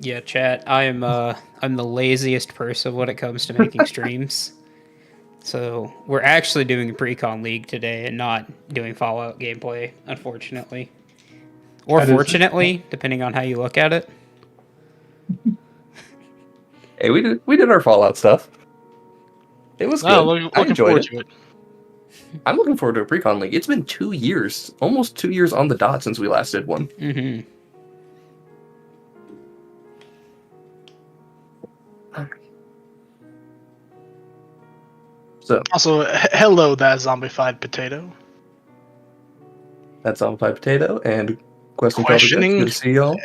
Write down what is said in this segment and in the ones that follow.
Yeah, chat. I'm the laziest person when it comes to making streams. So we're actually doing a Precon League today and not doing Fallout gameplay, unfortunately. Or That is fortunately, depending on how you look at it. Hey, we did our Fallout stuff. It was Oh, good. I looking enjoyed forward it. to it. I'm looking forward to a Precon League. It's been 2 years, almost 2 years on the dot since we last did one. Mm-hmm. So Also, hello, that zombified potato. that's on Pie Potato and Questing Questioning. Good to see y'all.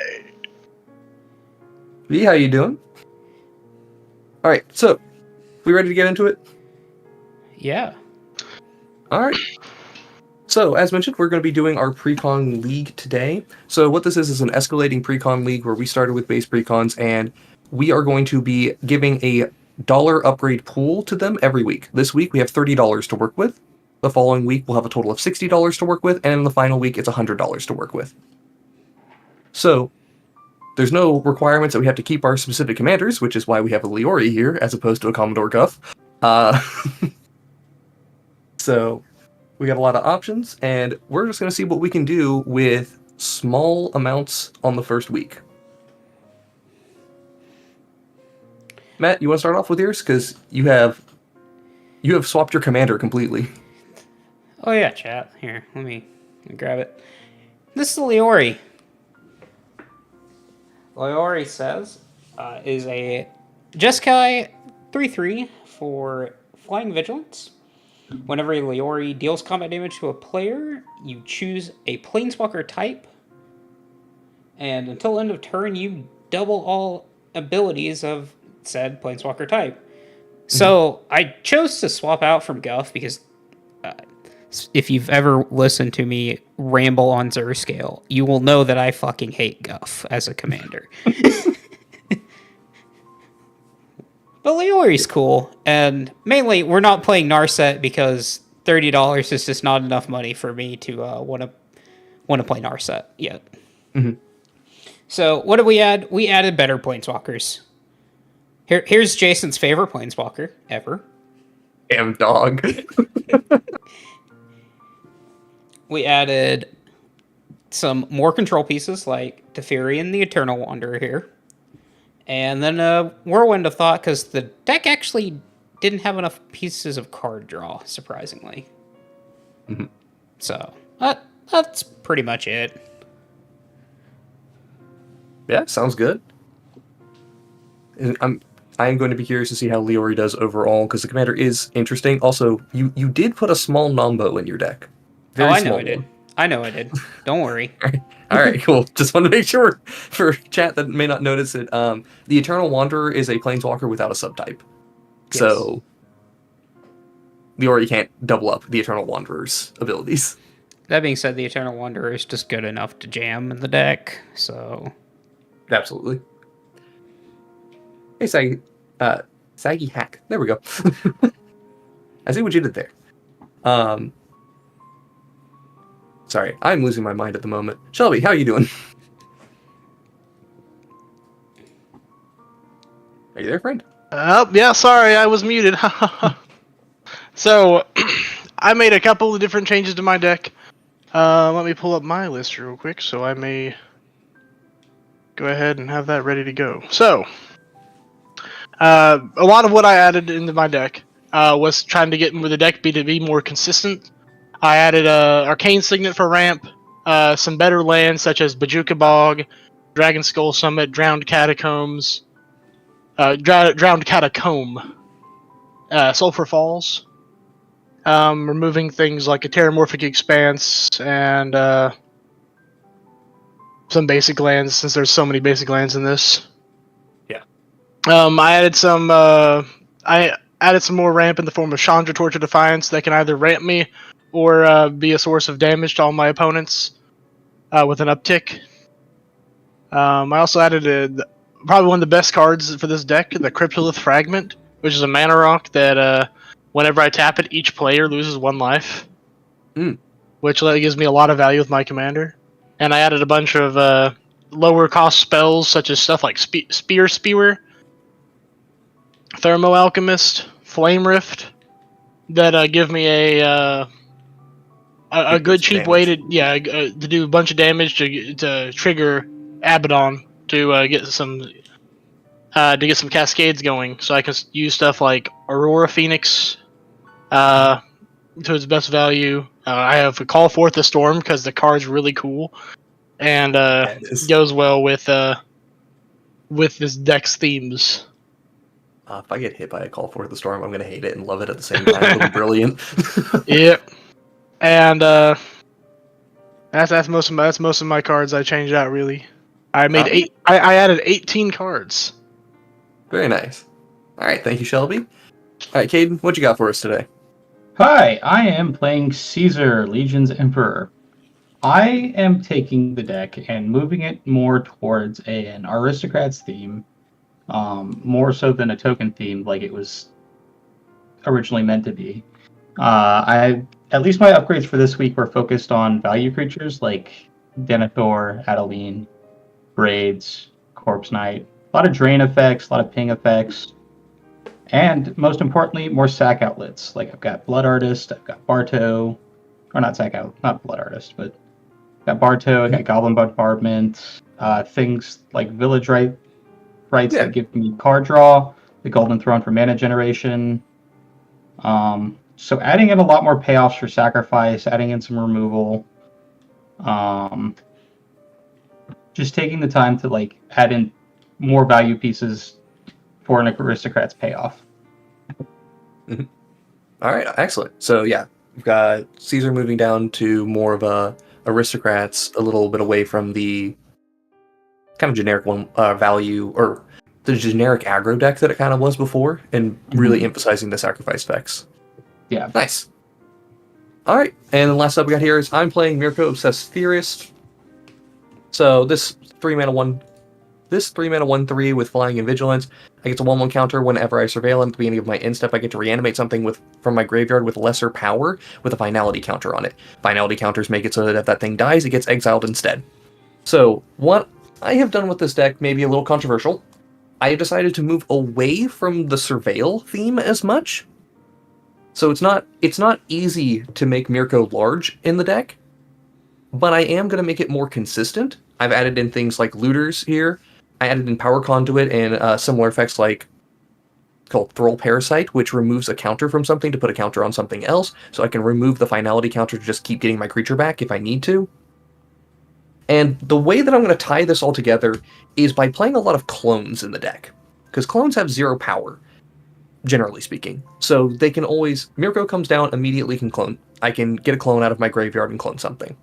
V, how you doing? All right, so we ready to get into it? Yeah. All right. So, as mentioned, we're going to be doing our Precon League today. So, what this is an escalating Precon League where we started with base Precons, and we are going to be giving a dollar upgrade pool to them every week. This week, we have $30 to work with. The following week, we'll have a total of $60 to work with, and in the final week, it's $100 to work with. So, there's no requirements that we have to keep our specific commanders, which is why we have a Leori here, as opposed to a Commodore Guff. So, we got a lot of options, and we're just going to see what we can do with small amounts on the first week. Matt, you want to start off with yours? Because you have swapped your commander completely. Oh yeah, chat. Here, let me grab it. This is Leori. Leori says is a Jeskai 3/3 for Flying Vigilance. Whenever a Leori deals combat damage to a player, you choose a Planeswalker type. And until end of turn, you double all abilities of said Planeswalker type. So I chose to swap out from Guff because if you've ever listened to me ramble on Zerscale, you will know that I fucking hate Guff as a commander. But Leori's cool, and mainly we're not playing Narset because $30 is just not enough money for me to want to play Narset yet. Mm-hmm. So what did we add? We added better Planeswalkers. Here's Jason's favorite Planeswalker ever. Damn dog. We added some more control pieces like Teferi and the Eternal Wanderer here. And then a Whirlwind of Thought, because the deck actually didn't have enough pieces of card draw, surprisingly. Mm-hmm. So, that's pretty much it. Yeah, sounds good. I'm going to be curious to see how Leori does overall, because the commander is interesting. Also, you did put a small Nombo in your deck. Very I know small I did. one. I know I did. Don't worry. All right, cool. Just want to make sure for chat that may not notice it. The Eternal Wanderer is a Planeswalker without a subtype. Yes. So, Leori can't double up the Eternal Wanderer's abilities. That being said, the Eternal Wanderer is just good enough to jam in the deck, so... Absolutely. Hey, Saggy Hack. There we go. I see what you did there. Sorry, I'm losing my mind at the moment. Shelby, how are you doing? Are you there, friend? Oh, yeah, sorry, I was muted. So, I made a couple of different changes to my deck. Let me pull up my list real quick so I may go ahead and have that ready to go. So, a lot of what I added into my deck was trying to get the deck to be more consistent. I added Arcane Signet for ramp, some better lands such as Bajuka Bog, Dragon Skull Summit, Drowned Catacombs, Drowned Catacomb, Sulphur Falls, removing things like a Terramorphic Expanse and some basic lands, since there's so many basic lands in this. Yeah. I added some more ramp in the form of Chandra Torch of Defiance that can either ramp me or be a source of damage to all my opponents with an uptick. I also added probably one of the best cards for this deck, the Cryptolith Fragment, which is a mana rock that whenever I tap it, each player loses 1 life, which gives me a lot of value with my commander. And I added a bunch of lower cost spells such as stuff like Spewer, Thermo Alchemist, Flame Rift that give me a good cheap way to to do a bunch of damage to trigger Abaddon to get some cascades going, so I can use stuff like Aurora Phoenix to its best value. I have a Call Forth the Storm because the card's really cool and it is. goes well with this deck's themes. If I get hit by a Call Forth the Storm, I'm going to hate it and love it at the same time. It'll be brilliant. Yep, and that's most of my cards I changed out. Really, I made eight. I added 18 cards. Very nice. All right, thank you, Shelby. All right, Caden, what you got for us today? Hi, I am playing Caesar, Legion's Emperor. I am taking the deck and moving it more towards an aristocrats theme, more so than a token theme like it was originally meant to be. At least my upgrades for this week were focused on value creatures like Denethor, Adeline, Braids, Corpse Knight. A lot of drain effects, a lot of ping effects, and most importantly, more sack outlets. Like I've got Blood Artist, I've got Barto, or not sack out, not Blood Artist, but got Barto, I got Goblin Bombardment, things like Village Rights that give me card draw, the Golden Throne for mana generation. So adding in a lot more payoffs for sacrifice, adding in some removal, just taking the time to like add in more value pieces for an aristocrat's payoff. Mm-hmm. All right, excellent. So yeah, we've got Caesar moving down to more of a aristocrats, a little bit away from the kind of generic one value or the generic aggro deck that it kind of was before, and really emphasizing the sacrifice effects. Yeah, nice. All right, and the last up we got here is I'm playing Mirko Obsessed Theorist. So this 3-mana 1/3 with Flying and Vigilance. I get a 1/1 counter whenever I surveil him at the beginning of my end step. I get to reanimate something from my graveyard with lesser power with a finality counter on it. Finality counters make it so that if that thing dies, it gets exiled instead. So what I have done with this deck may be a little controversial. I have decided to move away from the surveil theme as much. So it's not easy to make Mirko large in the deck, but I am going to make it more consistent. I've added in things like looters here. I added in Power Conduit and similar effects like called Thrall Parasite, which removes a counter from something to put a counter on something else, so I can remove the finality counter to just keep getting my creature back if I need to. And the way that I'm going to tie this all together is by playing a lot of clones in the deck, because clones have 0 power, generally speaking. So they can always... Mirko comes down, immediately can clone. I can get a clone out of my graveyard and clone something.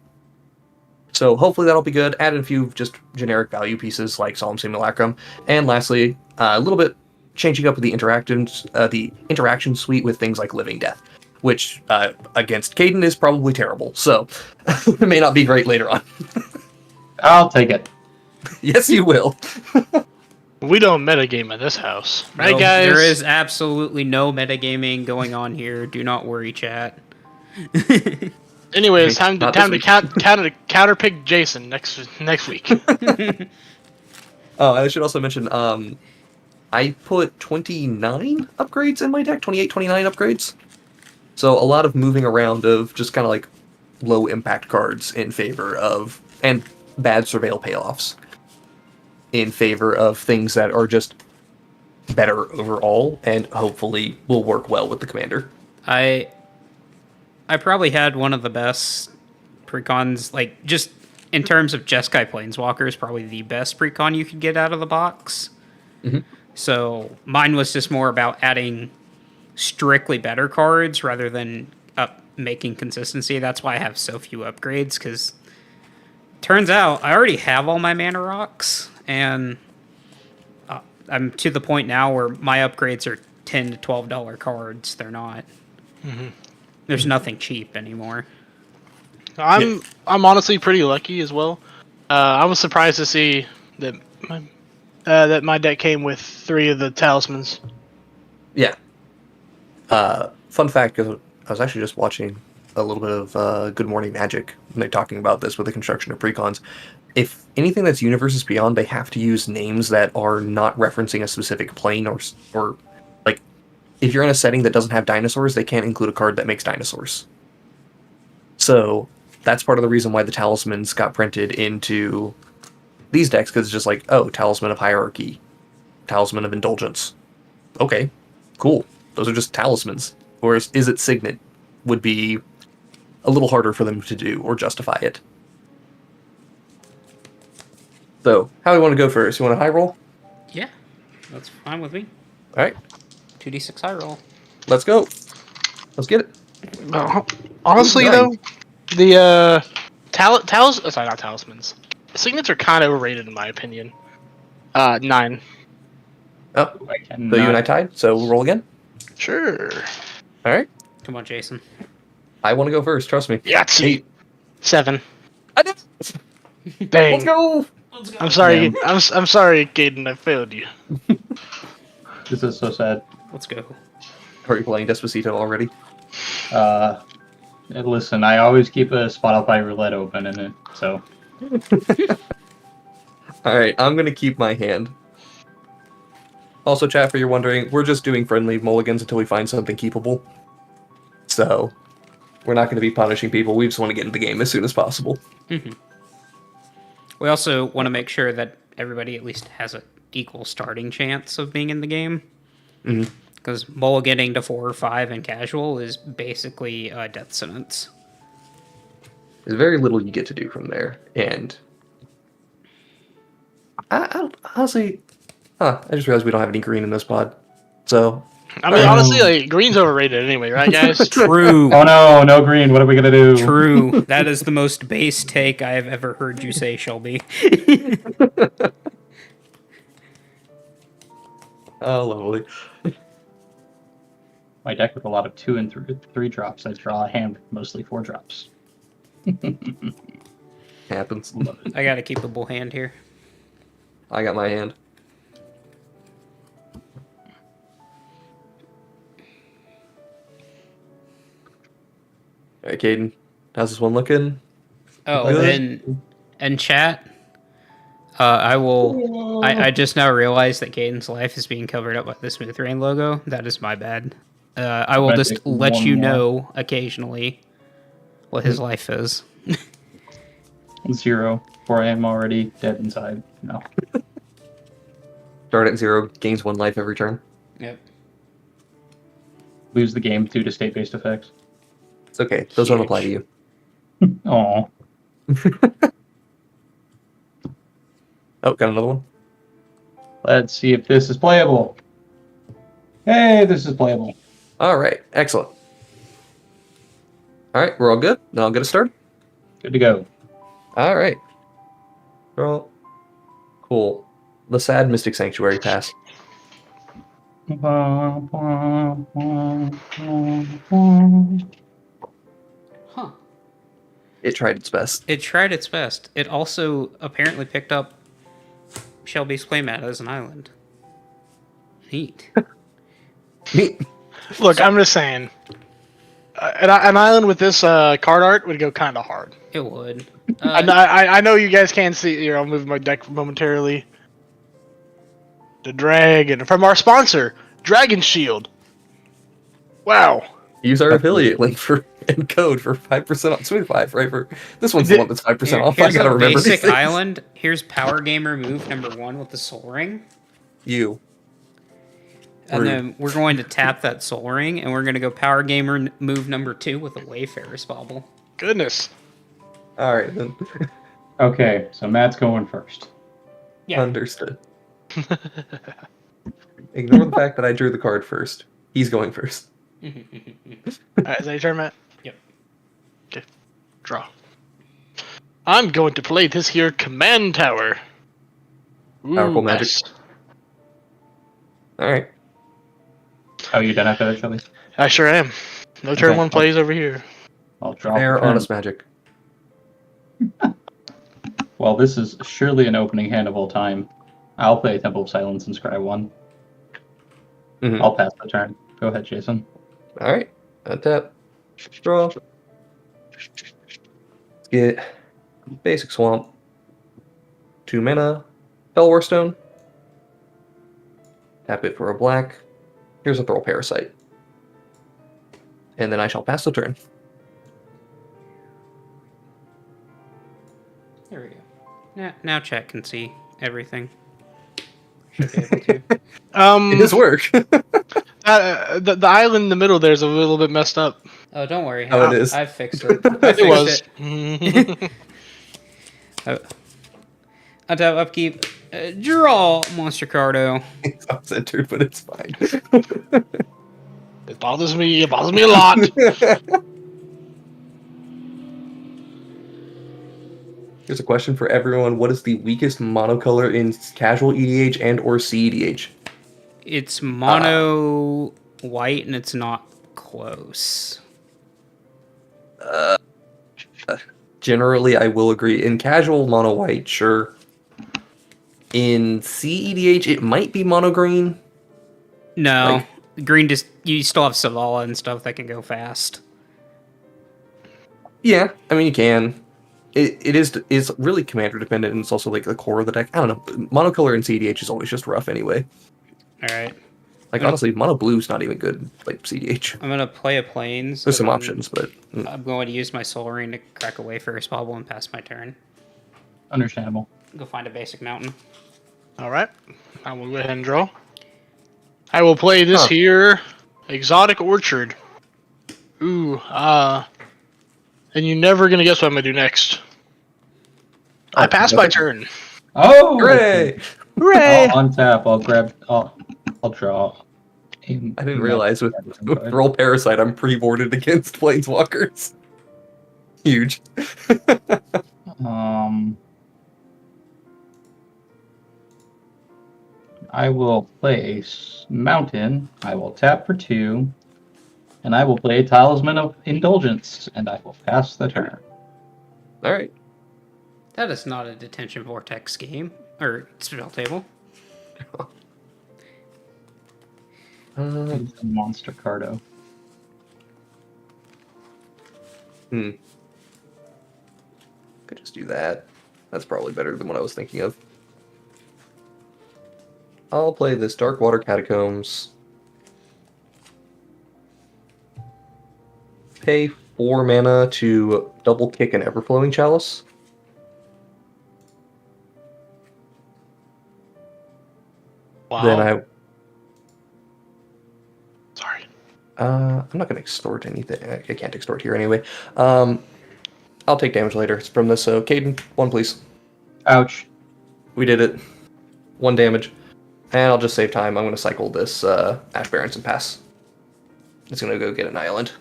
So hopefully that'll be good. Add in a few just generic value pieces like Solemn Simulacrum. And lastly, a little bit changing up the interaction suite with things like Living Death, which against Caden is probably terrible. So it may not be great later on. I'll take it. Yes, you will. We don't metagame in this house. Right, No, guys? There is absolutely no metagaming going on here. Do not worry, chat. Anyways, time to Not this week. counterpick Jason next week. Oh, I should also mention, I put 29 upgrades in my deck, 28, 29 upgrades. So a lot of moving around of just kind of like low impact cards in favor of, and bad surveil payoffs in favor of things that are just better overall and hopefully will work well with the commander. I probably had one of the best precons, like, just in terms of Jeskai Planeswalkers, probably the best precon you could get out of the box. Mm-hmm. So mine was just more about adding strictly better cards rather than making consistency. That's why I have so few upgrades, because turns out I already have all my mana rocks, and I'm to the point now where my upgrades are $10 to $12 cards. They're not... Mm-hmm. There's nothing cheap anymore. I'm honestly pretty lucky as well. I was surprised to see that my deck came with 3 of the talismans. Yeah. Fun fact, because I was actually just watching a little bit of Good Morning Magic, and they're talking about this with the construction of precons. if anything that's Universes Beyond, they have to use names that are not referencing a specific plane or like if you're in a setting that doesn't have dinosaurs, they can't include a card that makes dinosaurs. So that's part of the reason why the talismans got printed into these decks, because it's just like, oh, Talisman of Hierarchy, Talisman of Indulgence. Okay, cool. Those are just talismans. Whereas Is It Signet would be a little harder for them to do or justify it. So, how do we want to go first? You want a high roll? Yeah, that's fine with me. All right, 2d6 high roll. let's go. Let's get it. Honestly, Ooh, though, the sorry, not talismans. Signets are kind of overrated in my opinion. 9. Oh, so you and I tied. So we'll roll again. Sure. All right. Come on, Jason. I want to go first. Trust me. Yahtzee. 8. 7. I did. Dang. Let's go. I'm sorry. Yeah. I'm sorry, Gaiden. I failed you. This is so sad. Let's go. Are you playing Despacito already? Listen, I always keep a Spotify roulette open in it, so All right. I'm gonna keep my hand. Also, chat, for you're wondering, we're just doing friendly mulligans until we find something keepable. So, we're not going to be punishing people. We just want to get into the game as soon as possible. We also want to make sure that everybody at least has an equal starting chance of being in the game. Mhm. Because mulliganing to 4 or 5 in casual is basically a death sentence. There's very little you get to do from there, and I honestly, I just realized we don't have any green in this pod. So, I mean, honestly, like, green's overrated anyway, right, guys? True. oh no, no green. What are we gonna do? True. That is the most base take I have ever heard you say, Shelby. oh, lovely. My deck with a lot of 2 and 3 drops. I draw a hand with mostly 4 drops. Happens. I got a keepable hand here. I got my hand. All right, Caden, how's this one looking? Oh, Good. and chat. I just now realized that Caden's life is being covered up by the Smooth Rain logo. That is my bad. I will Might just take let one you more. know occasionally what his life is. 0, for I am already dead inside. No. Start at 0, gains 1 life every turn. Yep. Lose the game due to state-based effects. It's okay. Those don't apply to you. Oh, Oh, got another one. let's see if this is playable. Hey, this is playable. All right, excellent. All right, we're all good. Now I'll get it started. Good to go. All right. Well, cool. The sad Mystic Sanctuary pass. Huh. It tried its best. It tried its best. It also apparently picked up Shelby's playmat as an island. Neat. Me. Look, I'm just saying. An island with this card art would go kind of hard. It would. I know you guys can't see. Here, I'll move my deck momentarily. The dragon from our sponsor, Dragon Shield. Wow. Use our affiliate link for and code for 5% off Smooth 5, right? For this one's the one that's 5% off. I Here's gotta a remember these basic things. island. Here's Power Gamer move number 1 with the Soul Ring. You. And Rude. then we're going to tap that Soul Ring, and we're going to go Power Gamer move number 2 with a Wayfarer's Bauble. Goodness. All right, then. Okay, so Matt's going first. Yeah. Understood. Ignore the fact that I drew the card first. He's going first. Is that your turn, Matt? Yep. Okay. Draw. I'm going to play this here command tower. Powerful magic. nice. All right. Oh, you done after that, Shelby? I sure am. No turn Okay. 1 plays over here. I'll draw. Fair, for turn. honest magic. Well, this is surely an opening hand of all time. I'll play Temple of Silence and scry 1. Mhm. I'll pass the turn. Go ahead, Jason. All right. Untap. Draw. Let's get basic swamp. 2 mana, Fellwar Stone. Tap it for a black. Here's a Throll Parasite. And then I shall pass the turn. There we go. Now chat can see everything. Should be able to. It does work. The island in the middle there is a little bit messed up. Oh, don't worry. Oh, it is. I've fixed it. I It was. fixed it. Untap, upkeep, draw monster cardo. It's off-centered, but it's fine. It bothers me. It bothers me a lot. Here's a question for everyone. What is the weakest monocolor in casual EDH and or CEDH? It's mono white and it's not close. Generally, I will agree. In casual, mono white, sure. In CEDH, it might be mono green. No, green just you still have Savala and stuff that can go fast. Yeah, I mean you can. It's really commander dependent, and it's also like the core of the deck. I don't know. Monocolor in CEDH is always just rough anyway. All right, Like honestly, mono blue's not even good like CEDH. I'm gonna play a plains. There's some and options, but I'm going to use my Soul Ring to crack away first bubble and pass my turn. Understandable. Go find a basic mountain. All right. I will go ahead and draw. I will play this here, Exotic Orchard. Ooh, and you're never gonna guess what I'm gonna do next. I pass my turn. Oh! hooray! Hooray! I'll untap. I'll grab. I'll draw. I didn't realize with Roll Parasite, I'm pre-boarded against Planeswalkers. Huge. I will play a mountain. I will tap for 2. And I will play a Talisman of Indulgence. And I will pass the turn. All right. That is not a detention vortex game or spell table. It's a monster cardo. Could just do that. That's probably better than what I was thinking of. I'll play this Darkwater Catacombs. Pay 4 mana to double kick an Everflowing Chalice. Wow. Then I Sorry. I'm not going to extort anything. I can't extort here anyway. I'll take damage later. It's from this. Caden, 1 please. Ouch. We did it. 1 damage. And I'll just save time. I'm going to cycle this Ash Barrens and pass. It's going to go get an island.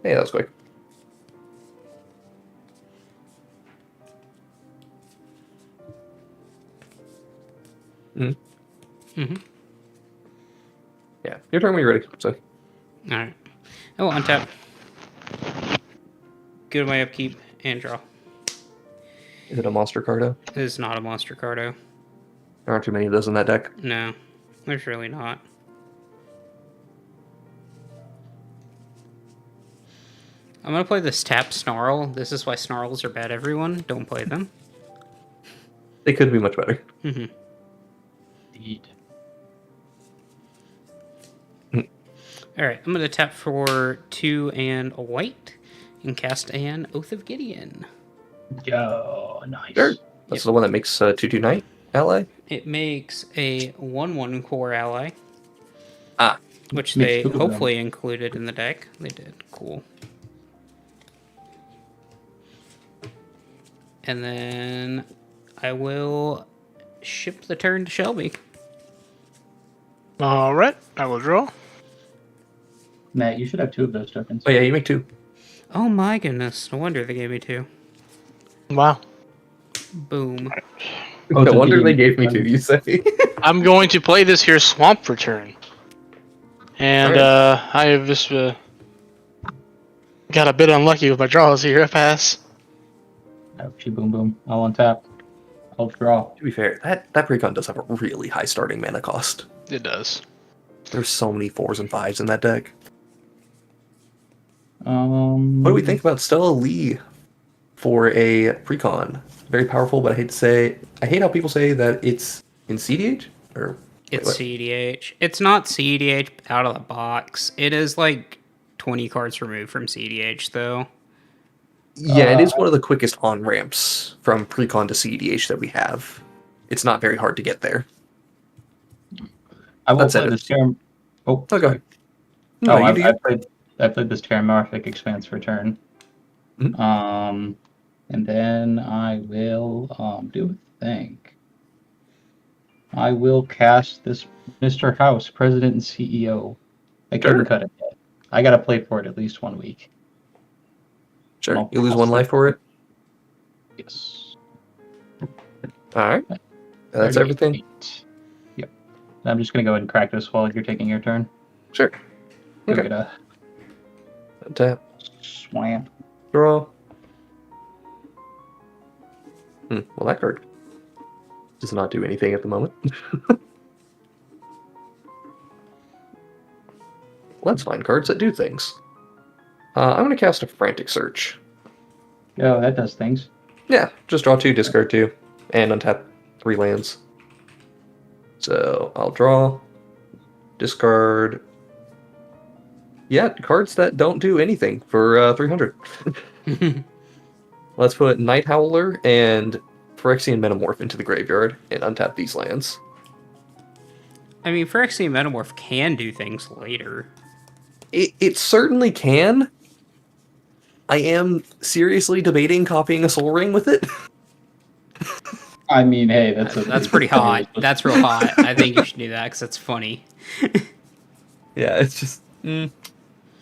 Hey, that was quick. Yeah, your turn when you're ready. So. Alright. I will untap. Go to my upkeep and draw. Is it a monster cardo? This is not a monster cardo. There aren't too many of those in that deck. No, there's really not. I'm gonna play this tap Snarl. This is why Snarls are bad, everyone. Don't play them. They could be much better. Mm-hmm. Indeed. Alright, I'm gonna tap for 2 and a white and cast an Oath of Gideon. Yo, nice. Sure. That's the one that makes 2/2 Knight ally? It makes a 1/1 core ally. Ah. Which Makes they 2 of them. hopefully included in the deck. They did. Cool. And then I will ship the turn to Shelby. All right. I will draw. Matt, you should have 2 of those tokens. Oh yeah, you make 2. Oh my goodness. No wonder they gave me 2. Wow. Boom. Oh, No so wonder you- they gave me 2, you say. I'm going to play this here Swamp Return. And I have just got a bit unlucky with my draws here. I pass. Ouchie, boom, boom. I'll untap. I'll draw. To be fair, that Precon does have a really high starting mana cost. It does. There's so many 4s and 5s in that deck. What What do we think about Stella Lee? for a Precon. Very powerful, but I hate how people say that it's in CDH or It's what? CDH. It's not CDH out of the box. It is like 20 cards removed from CDH, though. Yeah, it is one of the quickest on ramps from Precon to CDH that we have. It's not very hard to get there. I will That's play it. this term. Oh, Oh, go sorry. ahead. No, you do. I played this Terramorphic Expanse for turn. Mhm. And then I will do a thing. I will cast this Mr. House, President and CEO. I couldn't Sure. cut it yet. I gotta play for it at least 1 week. Sure. I'll You lose pass one life for it. Yes. All right. That's 38. everything. Yep. I'm just gonna go ahead and crack this while you're taking your turn. Sure. Go Okay. get a Tap. swamp. Draw. Well, that card does not do anything at the moment. Let's find cards that do things. I'm going to cast a Frantic Search. Oh, that does things. Yeah, just draw 2, discard 2, and untap 3 lands. So I'll draw, discard. Yeah, cards that don't do anything for 300. Let's put Night Howler and Phyrexian Metamorph into the graveyard and untap these lands. I mean, Phyrexian Metamorph can do things later. It certainly can. I am seriously debating copying a Soul Ring with it. I mean, hey, That's pretty hot. That's real hot. I think you should do that because that's funny. Yeah, it's just... I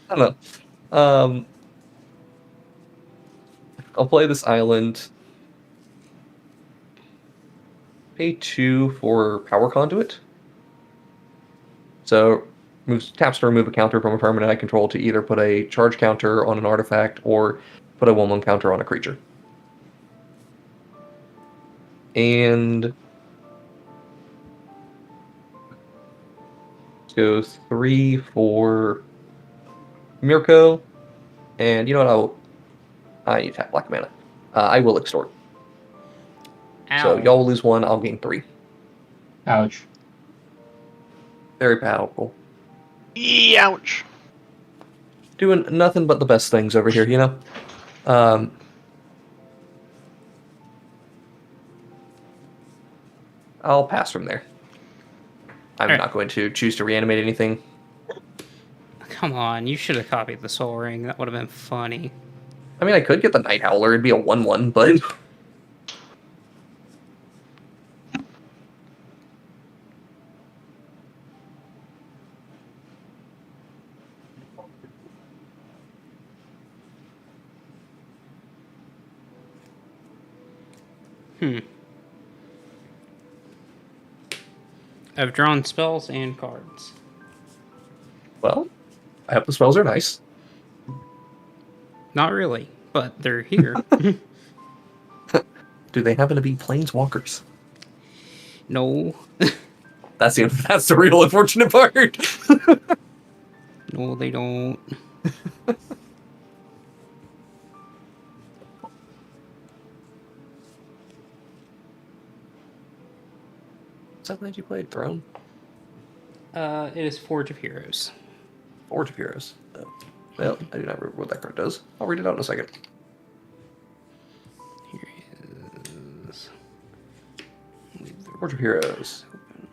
don't know. I'll play this island. Pay 2 for Power Conduit. So, taps to remove a counter from a permanent I control to either put a charge counter on an artifact or put a 1/1 counter on a creature. And... let's go 3 for Mirko. And you know what? I need to have black mana. I will extort. Ow. So y'all will lose 1, I'll gain 3. Ouch. Very powerful. Ouch. Doing nothing but the best things over here, you know? I'll pass from there. I'm Alright. not going to choose to reanimate anything. Come on, you should have copied the Soul Ring. That would have been funny. I mean, I could get the Night Howler, it'd be a 1/1, but... I've drawn spells and cards. Well, I hope the spells are nice. Not really, but they're here. Do they happen to be planeswalkers? No. That's the real unfortunate part. No, they don't. Is that land you played? Throne? It is Forge of Heroes. Forge of Heroes. Well, I do not remember what that card does. I'll read it out in a second. Here is... Forge of Heroes.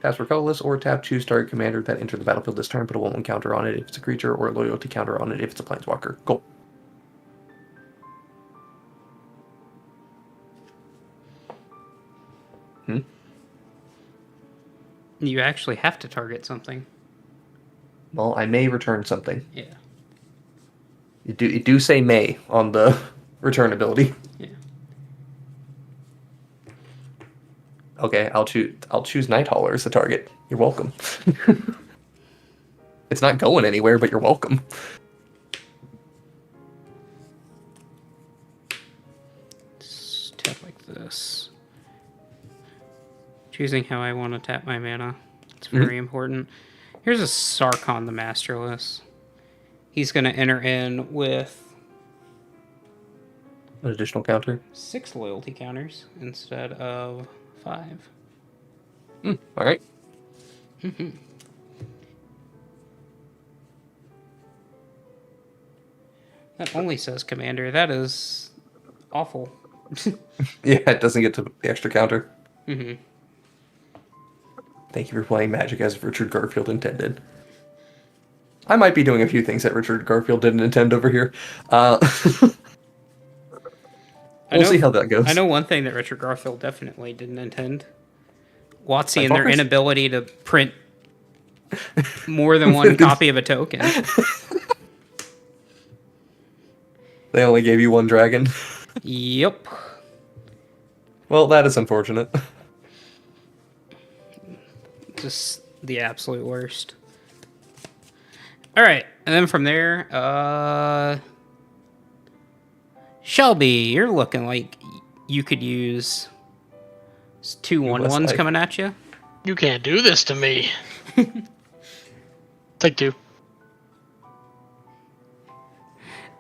Taps for colorless or tap, choose target commander that entered the battlefield this turn, put a 1/1 counter on it if it's a creature, or a loyalty counter on it if it's a planeswalker. Cool. You actually have to target something. Well, I may return something. Yeah. You do say may on the return ability. Yeah. Okay, I'll choose Night Hauler as the target. You're welcome. It's not going anywhere, but you're welcome. Just tap like this. Choosing how I want to tap my mana. It's very important. Here's a Sarkon the Masterless. He's going to enter in with An additional counter. 6 loyalty counters instead of 5. All right. That only says commander. That is awful. Yeah, it doesn't get to the extra counter. Hmm. Thank you for playing Magic as Richard Garfield intended. I might be doing a few things that Richard Garfield didn't intend over here. We'll see how that goes. I know one thing that Richard Garfield definitely didn't intend. WotC and their Fuckers. inability to print more than one copy of a token. They only gave you one dragon. Yep. Well, that is unfortunate. Just the absolute worst. Alright, and then from there, Shelby, you're looking like you could use 2 1/1s coming at you. You can't do this to me. Take 2.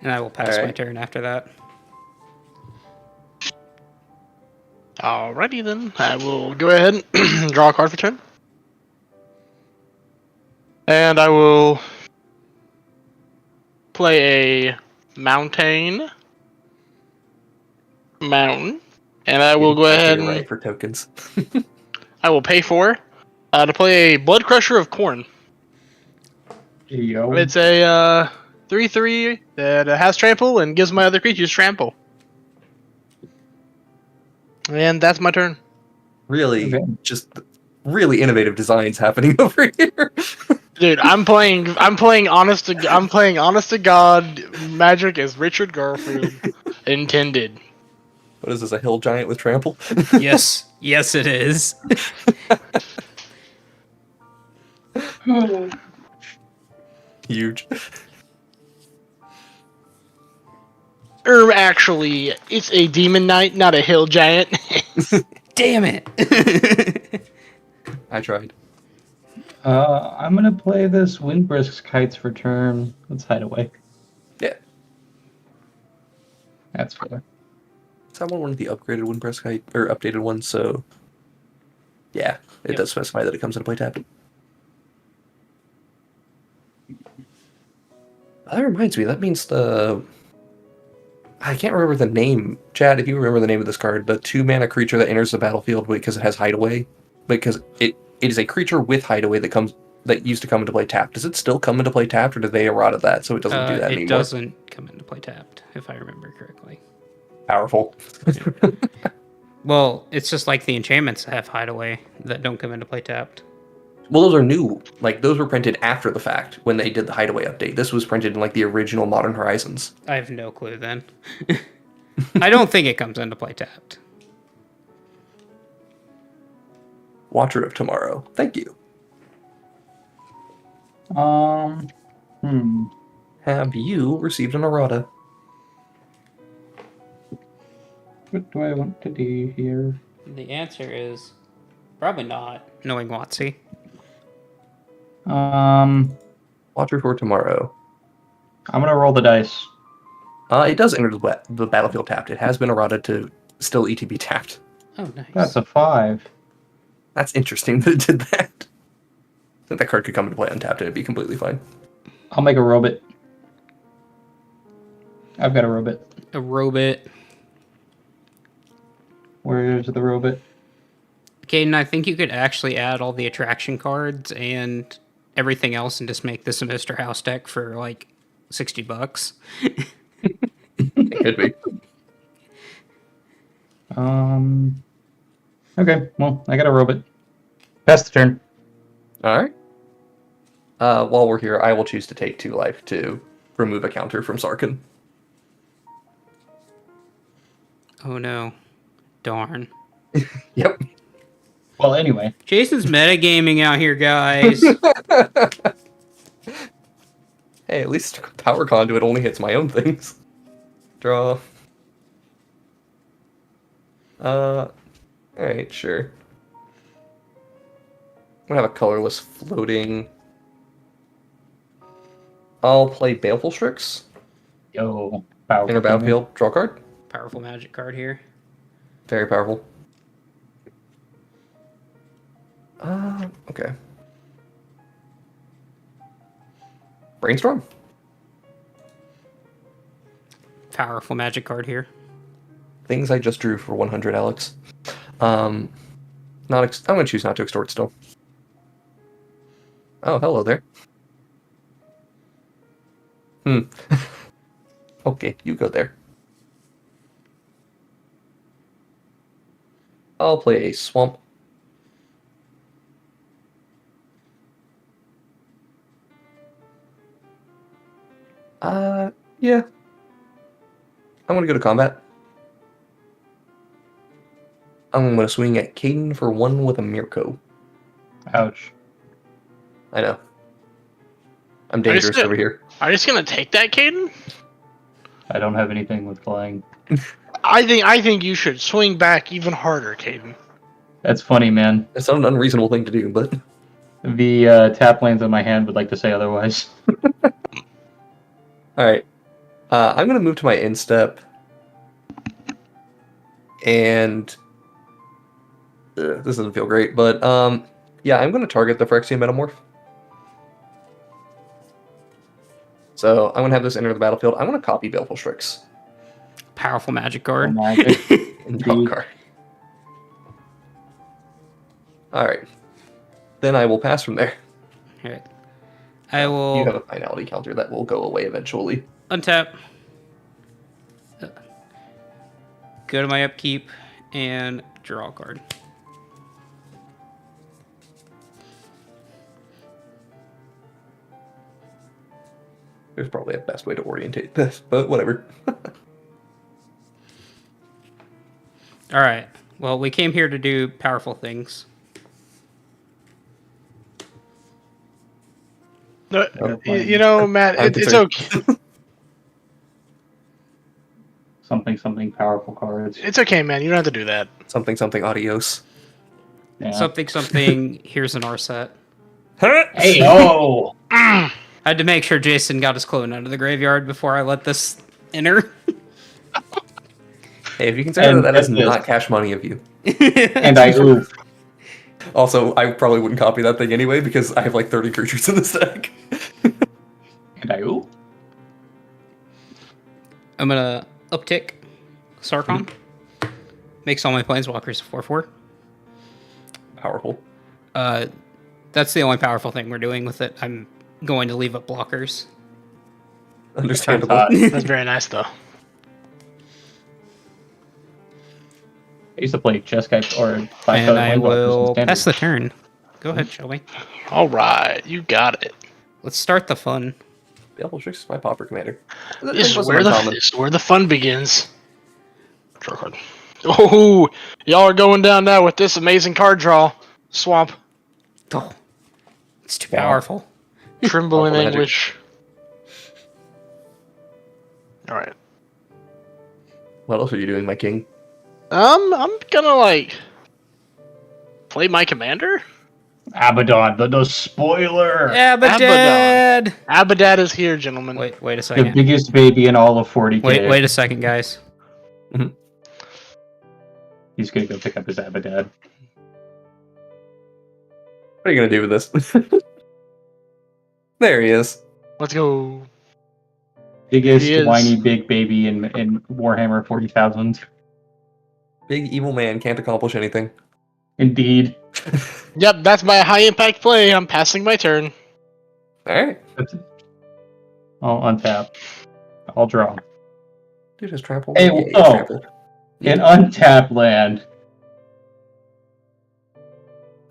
And I will pass my Alright. turn after that. Alrighty then. I will go ahead and draw a card for turn. And I will play a mountain. And I will go ahead and right for tokens. I will pay for to play a Blood Crusher of Corn. Yo. It's a 3/3 that has trample and gives my other creatures trample. And that's my turn. Really, Okay. just really innovative designs happening over here. Dude, I'm playing honest to God Magic as Richard Garfield intended. What is this, a hill giant with trample? Yes. Yes, it is. Huge. Actually, it's a Demon Knight, not a Hill Giant. Damn it. I tried. I'm gonna play this Windbrisk Kites for turn. Let's hide away. Yeah. That's fair. So I'm on one of the upgraded Windpress height or updated ones, so yeah, it Yep. does specify that it comes into play tapped. That reminds me, that means I can't remember the name. Chad, if you remember the name of this card, the 2-mana creature that enters the battlefield because it has Hideaway, because it is a creature with Hideaway that used to come into play tapped. Does it still come into play tapped, or did they errata that so it doesn't do that it anymore? doesn't come into play tapped, if I remember correctly. Powerful. Well, it's just like the enchantments that have Hideaway that don't come into play tapped. Well, those are new. Like, those were printed after the fact when they did the Hideaway update. This was printed in, like, the original Modern Horizons. I have no clue then. I don't think it comes into play tapped. Watcher of Tomorrow. Thank you. Have you received an errata? What do I want to do here? The answer is probably not, knowing WotC. Watcher for Tomorrow. I'm gonna roll the dice. It does enter the battlefield tapped. It has been errata to still ETB tapped. Oh, nice. That's a 5. That's interesting that it did that. I think that card could come into play untapped and it'd be completely fine. I'll make a robot. I've got a robot. A robot. Where's the robot? Caden, I think you could actually add all the attraction cards and everything else and just make this a Mr. House deck for like $60. It could be. Okay, well, I got a robot. Pass the turn. Alright. While we're here, I will choose to take 2 life to remove a counter from Sarkhan. Oh no. Darn. Yep. Well, anyway. Jason's metagaming out here, guys. Hey, at least Power Conduit only hits my own things. Draw. Alright, sure. I'm gonna have a colorless floating. I'll play Baleful Strix. Yo. Power Enter battlefield, draw a card. Powerful magic card here. Very powerful. Okay. Brainstorm. Powerful magic card here. Things I just drew for 100, Alex. I'm gonna choose not to extort still. Oh, hello there. Okay, you go there. I'll play a swamp. Yeah. I'm gonna go to combat. I'm gonna swing at Caden for 1 with a Mirko. Ouch. I know. I'm dangerous over here. Are you just gonna take that, Caden? I don't have anything with flying. I think you should swing back even harder, Caden. That's funny, man. It's not an unreasonable thing to do, but The tap lands in my hand would like to say otherwise. alright. I'm gonna move to my instep. And this doesn't feel great, but yeah, I'm gonna target the Phyrexian Metamorph. So I'm gonna have this enter the battlefield. I'm gonna copy Baleful Strix. Powerful magic card. Magic. And draw a card. Alright. Then I will pass from there. Alright. I You will have a finality counter that will go away eventually. untap. Go to my upkeep and draw a card. There's probably a best way to orientate this, but whatever. Alright. Well, we came here to do powerful things. No, Oh, you know, Matt, I'm it's concerned. okay. Something powerful cards. It's okay, man. You don't have to do that. Something adios. Yeah. Something, here's an R set. Hey, oh! I had to make sure Jason got his clone out of the graveyard before I let this enter. Hey, if you consider And that is that's not cash money of you. And I oof. Also, I probably wouldn't copy that thing anyway because I have like 30 creatures in this deck. And I oof. I'm gonna uptick Sarkon. Makes all my planeswalkers 4/4. Powerful. That's the only powerful thing we're doing with it. I'm going to leave up blockers. Understandable. That's very nice, though. I used to play Jeskai or And I Planeswalkers will in Standard. pass the turn. Go ahead, Shelby. All right, you got it. Let's start the fun. Baleful Strix is my pauper commander. This is Wasn't where uncommon. this is where the fun begins. Draw card. Oh, y'all are going down now with this amazing card draw. Swamp. Oh, it's too Yeah. powerful. Tremble in Awful magic. anguish. All right. What else are you doing, my king? I'm gonna like play my commander. Abaddon, the spoiler! Abadad! Abadad is here, gentlemen. Wait a The second. biggest baby in all of 40k. Wait a second, guys. He's gonna go pick up his Abaddon. What are you gonna do with this? There he is. Let's go. Biggest He is. whiny big baby in Warhammer 40,000. Big evil man can't accomplish anything. Indeed. Yep, that's my high impact play. I'm passing my turn. Alright. I'll untap. I'll draw. Dude has trample. Hey, Yeah, he's oh. trampled. An untapped land.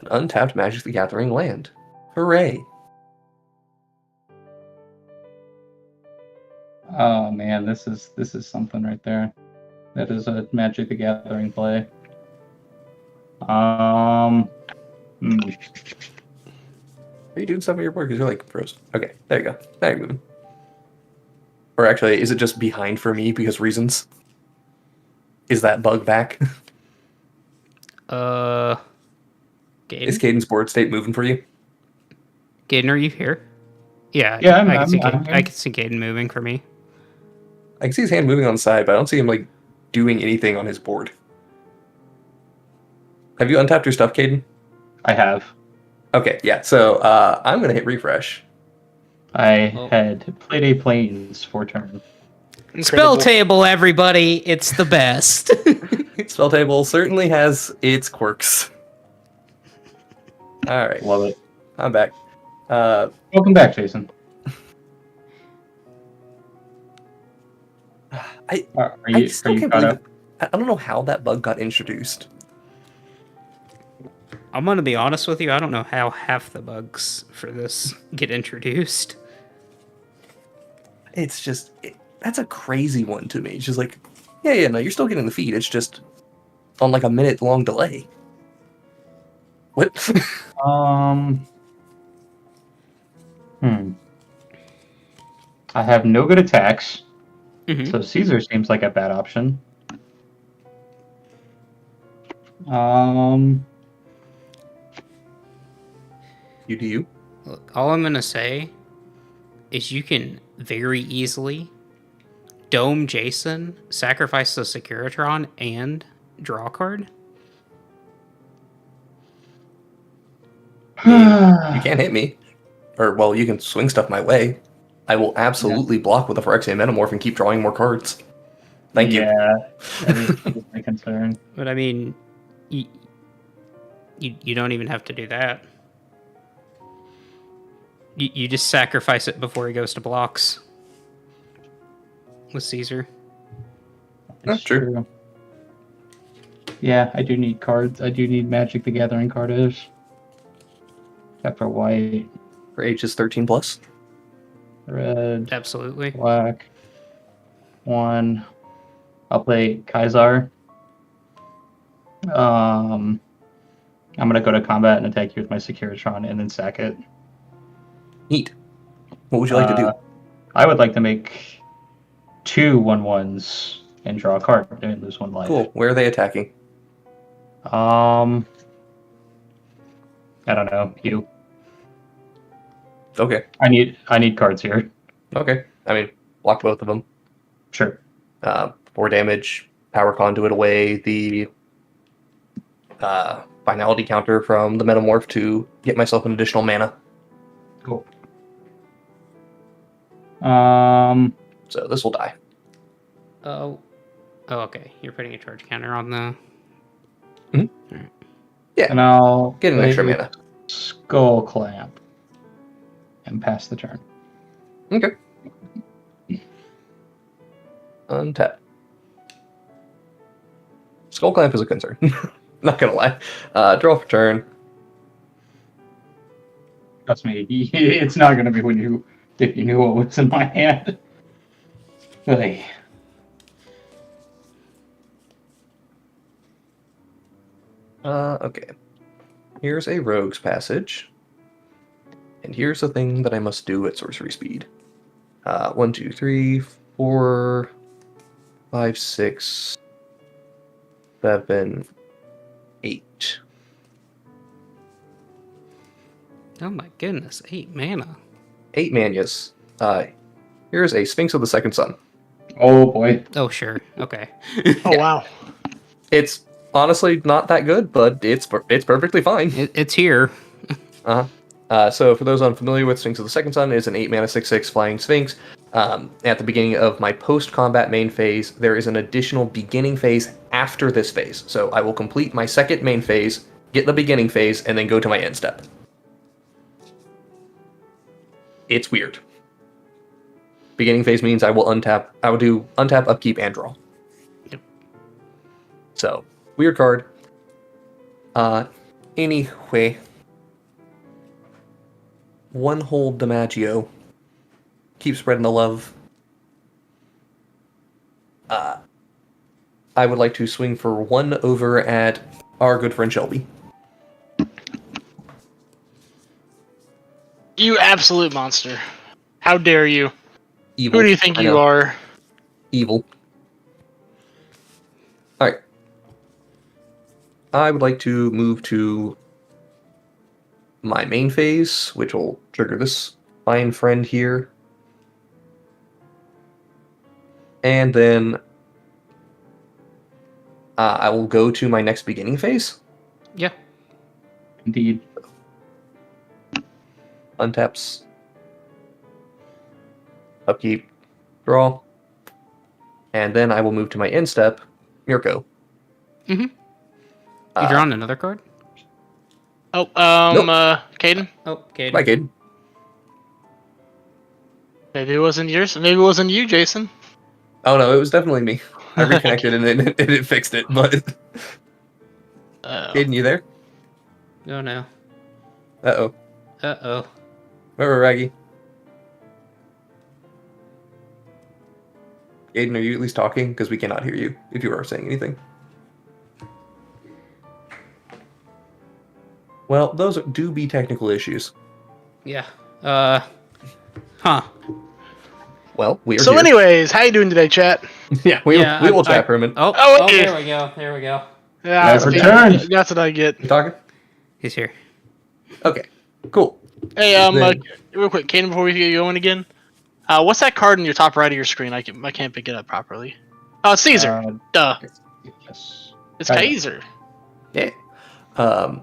An untapped Magic the Gathering land. Hooray. Oh man, this is something right there. That is a Magic the Gathering play. Are you doing some of your work? Because you're like frozen. Okay, there you go. Now you're moving. Or actually, is it just behind for me because reasons? Is that bug back? Gaden? Is Caden's board state moving for you? Gaden, are you here? Yeah, Yeah, I can see I'm Gaden. here. I can see Gaden moving for me. I can see his hand moving on the side, but I don't see him like doing anything on his board. Have you untapped your stuff, Caden? I have. Okay, yeah. So I'm gonna hit refresh. I Oh. had played a planes for turn. Spell Incredible. table, everybody. It's the best. Spell table certainly has its quirks. All right, Love it. I'm back. Welcome back, Jason. I Are I you still can't caught believe up? I don't know how that bug got introduced. I'm gonna be honest with you. I don't know how half the bugs for this get introduced. It's just that's a crazy one to me. It's just like, yeah, no, you're still getting the feed. It's just on like a minute long delay. What? I have no good attacks, Mhm. so Caesar seems like a bad option. You do you? Look, all I'm gonna say is you can very easily dome Jason, sacrifice the Securitron, and draw a card. I mean, you can't hit me. Or, well, you can swing stuff my way. I will absolutely block with a Phyrexian Metamorph and keep drawing more cards. Thank you. Yeah, that is my concern. But I mean, you don't even have to do that. You just sacrifice it before he goes to blocks with Caesar. That's true. Yeah, I do need cards. I do need Magic the Gathering cards. Except for white, For ages 13 plus. red, Absolutely. black. One. I'll play Kaisar. I'm gonna go to combat and attack you with my Securitron and then sack it. Neat. What would you like to do? I would like to make 2 1/1s and draw a card and lose 1 life. Cool. Where are they attacking? I don't know. You. Okay. I need cards here. Okay. I mean, block both of them. Sure. 4 damage. Power Conduit away the finality counter from the Metamorph to get myself an additional mana. Cool. So this will die. Oh, okay. You're putting a charge counter on the. Yeah. And I'll Get an play extra mana. Skull Clamp and pass the turn. Okay. Untap. Skull Clamp is a concern. Not gonna lie. Draw for turn. Trust me, it's not going to be if you knew what was in my hand. Hey. Okay. Here's a Rogue's Passage. And here's the thing that I must do at sorcery speed. 1, 2, 3, 4, 5, 6, 7, 8. Oh my goodness, 8 mana. 8 manas. Here's a Sphinx of the Second Sun. Oh boy. Oh sure. Okay. Oh wow. It's honestly not that good, but it's perfectly fine. It's here. So for those unfamiliar with Sphinx of the Second Sun, is an 8 mana 6/6 flying Sphinx. At the beginning of my post-combat main phase, there is an additional beginning phase after this phase. So I will complete my second main phase, get the beginning phase, and then go to my end step. It's weird. Beginning phase means I will do untap, upkeep, and draw. Yep. So, weird card. Anyway. One hold DiMaggio. Keep spreading the love. I would like to swing for 1 over at our good friend Shelby. You absolute monster. How dare you? Evil. Who do you think I you know. are? Evil. Alright. I would like to move to my main phase, which will trigger this fine friend here. And then I will go to my next beginning phase. Yeah. Indeed. Untaps. Upkeep. Draw. And then I will move to my end step, Mirko. Mm-hmm. You drawn another card? Oh, Caden? Oh, Caden. Bye, Caden. Maybe it wasn't yours. Maybe it wasn't you, Jason. Oh no, it was definitely me. I reconnected and it fixed it, but... Caden, you there? Oh, no. Uh-oh. Uh-oh. Where Raggy? Caden, are you at least talking? Because we cannot hear you if you are saying anything. Well, those do be technical issues. Yeah. Huh. Well, we are So, here. anyways, how you doing today, chat? Yeah, we will chat for a minute. Oh, there we go. There we go. Yeah, I've returned. That's what I get. You talking? He's here. Okay, cool. Hey, Then- real quick, Caden, before we get going again, what's that card in your top right of your screen? I can't pick it up properly. Oh, it's Caesar. Duh. Yes. It's Kaiser. Kaiser. Yeah.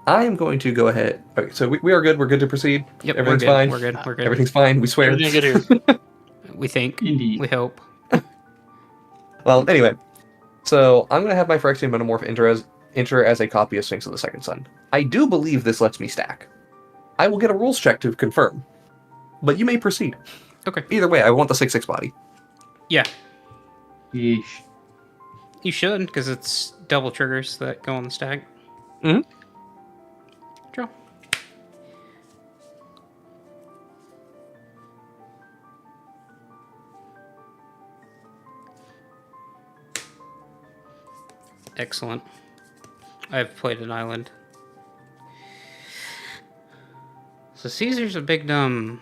I am going to go ahead. Okay, so we are good. We're good to proceed. Yep, Everything's we're good. fine. We're good. We're good. Everything's fine. We swear. Everything good here. We think. Indeed. We hope. Well, anyway, so I'm going to have my Phyrexian Metamorph enter as a copy of Sphinx of the Second Sun. I do believe this lets me stack. I will get a rules check to confirm, but you may proceed. Okay. Either way, I want the 6/6 body. Yeah. Yeesh. You should, because it's double triggers that go on the stack. Mhm. Draw. Excellent. I've played an island. So Caesar's a big dumb...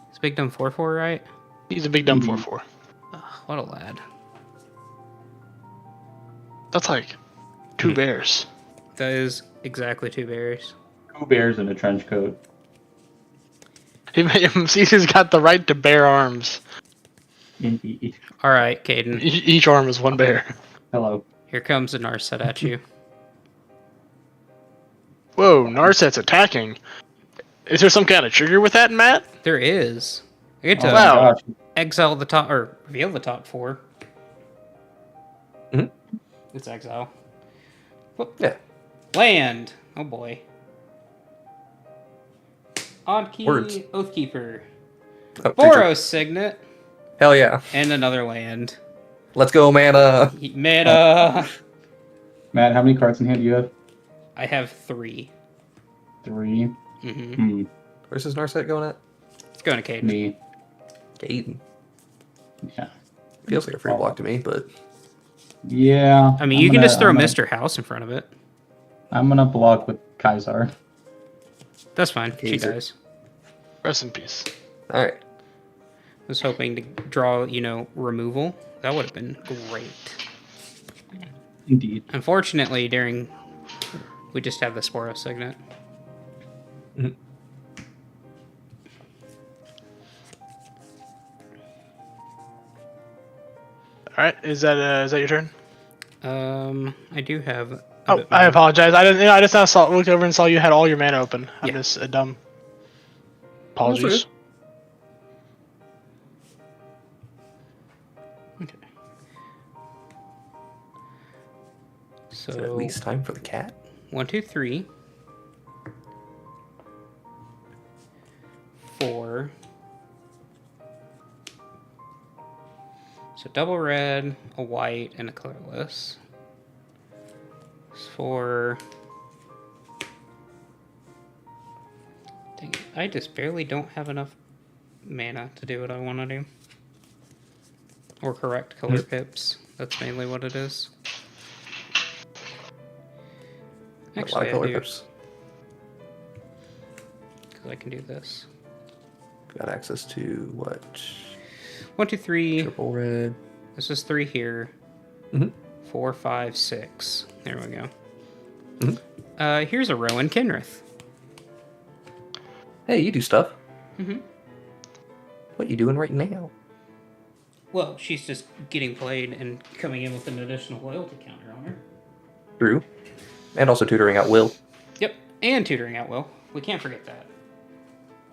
It's a big dumb 4/4, right? He's a big dumb 4/4. Ugh, what a lad. That's like 2 bears. That is exactly 2 berries. 2 bears in a trench coat. Caesar's got the right to bear arms. Indeed. Alright, Caden. Each arm is 1 bear. Hello. Here comes a Narset at you. Whoa, Narset's attacking. Is there some kind of trigger with that, Matt? There is. I get to Oh my Wow. gosh. exile the top, or reveal the top 4. Mhm. It's exile. Whoop. Yeah. Land. Oh boy. Odd-key Words. Oathkeeper. Oh, Boros Signet. Hell yeah. And another land. Let's go, mana. Meta. Matt, how many cards in hand do you have? I have 3. 3. Mm-hmm. Hmm. Where's his Narset going at? It's going to Caden. Me. Caden. Yeah. Feels like a free block to me, but... Yeah. I mean, you can just throw Mr. House in front of it. I'm gonna block with Kaiser. That's fine. She Kaiser. dies. Rest in peace. Alright. I was hoping to draw, removal. That would have been great. Indeed. Unfortunately, we just have the Sporo Signet. Mhm. All right, is that your turn? I do have. a Oh, bit I more. apologize. I just now looked over and saw you had all your mana open. I'm Yeah. just dumb. That's okay. Apologies. Okay. So Is it at least time for the cat? 1, 2, 3, 4. So double red, a white, and a colorless. For dang it, I just barely don't have enough mana to do what I want to do. Or correct color pips. That's mainly what it is. A lot Actually, of color I do, pips. because I can do this. Got access to what? 1, 2, 3. Triple red. This is 3 here. Mhm. 4, 5, 6. There we go. Mhm. Here's a Rowan Kinrith. Hey, you do stuff. Mhm. What you doing right now? Well, she's just getting played and coming in with an additional loyalty counter on her. True. And also tutoring out Will. Yep, and tutoring out Will. We can't forget that.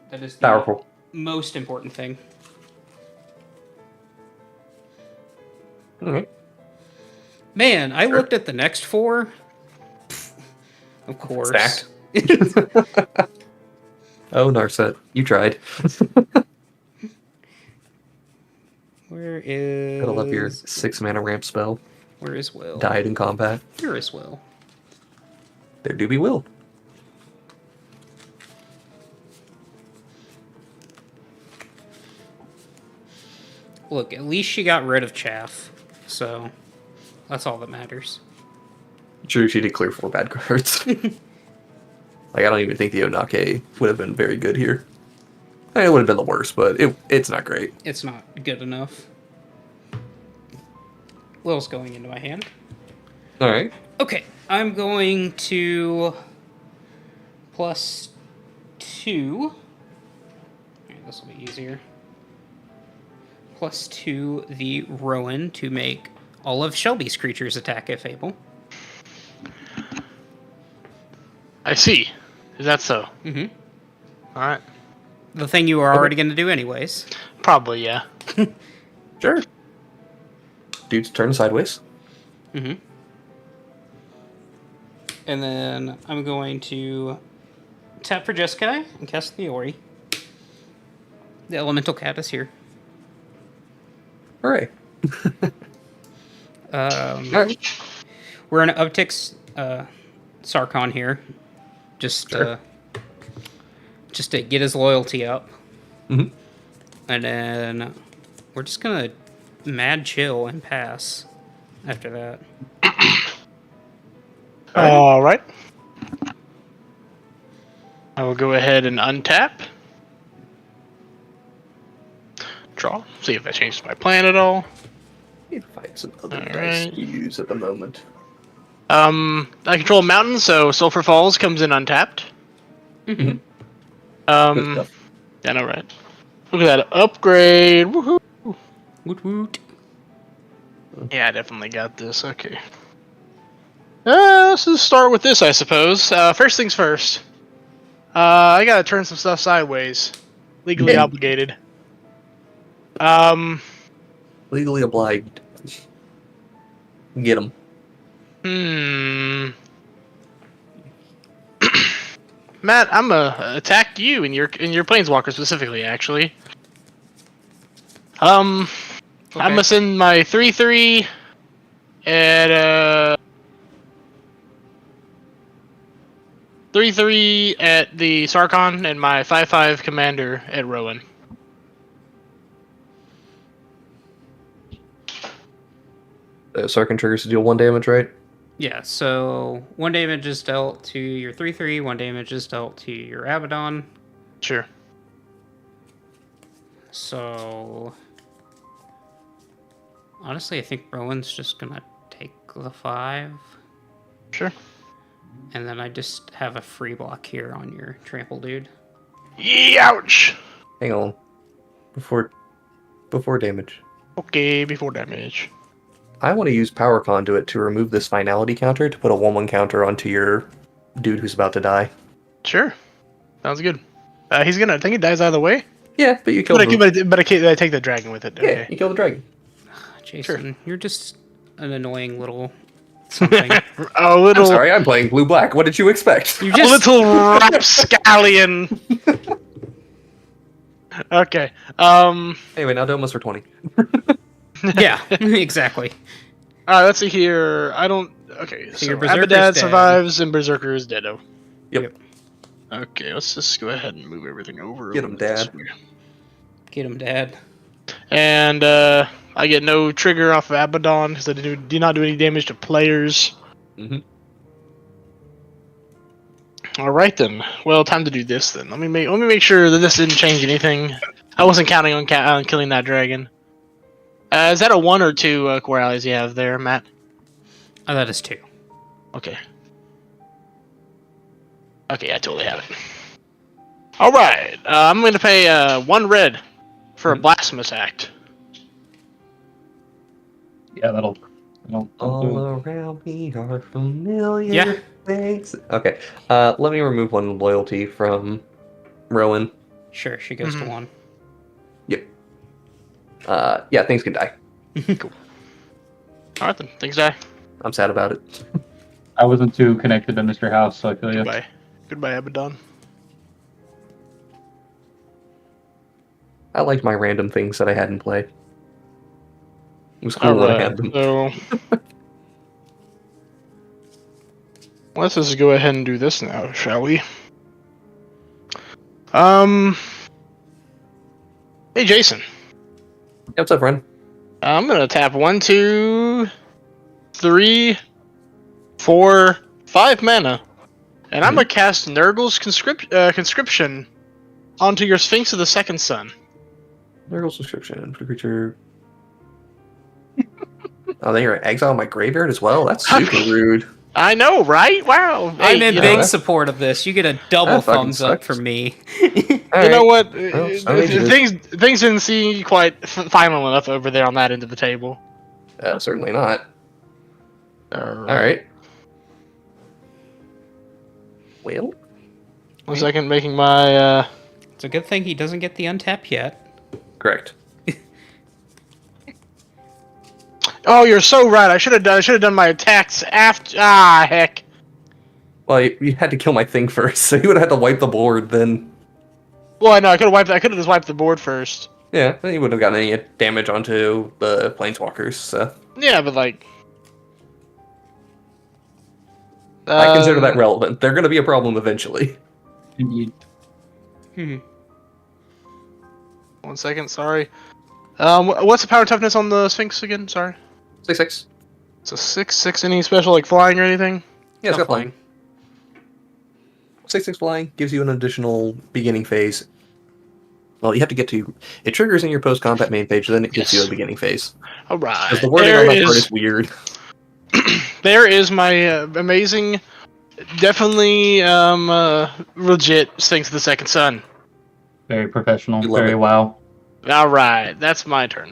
That is the Powerful. most important thing. Alright. Man, I looked at the next 4. Of course. Stacked. Oh, Narset, you tried. Where is... Gotta love your 6 mana ramp spell. Where is Will? Died in combat. Here is Will. There do be Will. Look, at least she got rid of Chaff. So, that's all that matters. True, she did clear 4 bad cards. Like, I don't even think the Onake would have been very good here. I mean, it would have been the worst, but it's not great. It's not good enough. Will's going into my hand. Alright. Okay, I'm going to +2. Alright, this will be easier. +2 the Rowan to make all of Shelby's creatures attack if able. I see. Is that so? Mm-hmm. Alright. The thing you were already going to do anyways. Probably, yeah. Sure. Dude's turn sideways. Mm-hmm. And then I'm going to tap for Jeskai and cast the Ori. The Elemental Cat is here. Hooray. Alright. We're in Uptick's Sarkon here. Just Sure. just to get his loyalty up. Mm-hmm. And then we're just gonna mad chill and pass after that. Alright. I will go ahead and untap. Draw. See if that changes my plan at all. Need to find some other Alright. dice to use at the moment. I control a mountain, so Sulphur Falls comes in untapped. Mm-hmm. Good stuff. Yeah, I know, right? Look at that upgrade. Woohoo! Woot woot. Yeah, I definitely got this. Okay. Let's just start with this, I suppose. First things first. I gotta turn some stuff sideways. Legally Yeah. obligated. Legally obliged. Get him. Matt, I'm gonna attack you and your planeswalker specifically, actually. I'm gonna send my 3/3 at 3/3 at the Sarkon and my 5/5 commander at Rowan. Sarkon triggers to deal 1 damage, right? Yeah, so 1 damage is dealt to your 3/3, 1 damage is dealt to your Abaddon. Sure. So honestly, I think Rowan's just gonna take the 5. Sure. And then I just have a free block here on your trample dude. Ouch! Hang on. Before damage. Okay, before damage. I want to use Power Conduit to remove this finality counter to put a 1/1 counter onto your dude who's about to die. Sure. Sounds good. He's gonna. I think he dies out of the way. Yeah, but you kill him. But I take the dragon with it. Yeah, Okay. you kill the dragon. Jason, you're just an annoying little something. A little. I'm sorry, I'm playing blue-black. What did you expect? You A just little rapscallion. Okay. Anyway, now Domus for 20. yeah, exactly. Alright, let's see here. I don't. Okay, so your Berserker's Abadad dead. survives and Berserker is deado. Yep. Okay, let's just go ahead and move everything over. Get him, Dad. Get him, Dad. And I get no trigger off of Abaddon because I do not do any damage to players. Mm-hmm. All right then. Well, time to do this then. Let me make sure that this didn't change anything. I wasn't counting on killing that dragon. Is that a 1 or 2 core allies you have there, Matt? Oh, that is 2. Okay. Okay, I totally have it. All right. I'm going to pay 1 red for a blasphemous act. Yeah, that'll All do. around me are familiar Yeah. things. Okay. Let me remove one loyalty from Rowan. Sure, she goes to Mhm. 1. Yep. Yeah, things can die. All right then. Things die. I'm sad about it. I wasn't too connected to Mr. House, so I feel you. Goodbye. Goodbye, Abaddon. I liked my random things that I had in play. It was cool All when I right. had them. So let's just go ahead and do this now, shall we? Hey Jason. Yeah, what's up, friend? I'm gonna tap 1, 2, 3, 4, 5 mana, and I'm gonna cast Nurgle's conscription onto your Sphinx of the Second Sun. Nurgle subscription for creature. Oh, then you're exile my graveyard as well? That's super rude. I know, right? Wow. I'm in you big know, support of this. You get a double that fucking thumbs up sucks. from me. you know what? Well, Stone Age it is. Things didn't seem quite final enough over there on that end of the table. Certainly not. All Alright. Well, 1 second, making my. It's a good thing he doesn't get the untap yet. correct. Oh, you're so right. I should have done my attacks after. Ah, heck. Well, you had to kill my thing first, so you would have had to wipe the board then. Well, I know I could have wiped. I could have just wiped the board first. Yeah, then you wouldn't have gotten any damage onto the planeswalkers, so. Yeah, but like. I consider that relevant. They're going to be a problem eventually. Indeed. Hmm. 1 second, sorry. What's the power toughness on the Sphinx again? Sorry. 6/6. It's a 6/6. Any special like flying or anything? Yeah, it's No got flying. 6/6 flying gives you an additional beginning phase. Well, you have to get to it. Triggers in your post-combat main page, then it gives you a beginning phase. All right. Because the wording on that part is weird. There is my amazing, definitely legit Sphinx of the Second Sun. Very professional. You love Very it. wow. All right, that's my turn.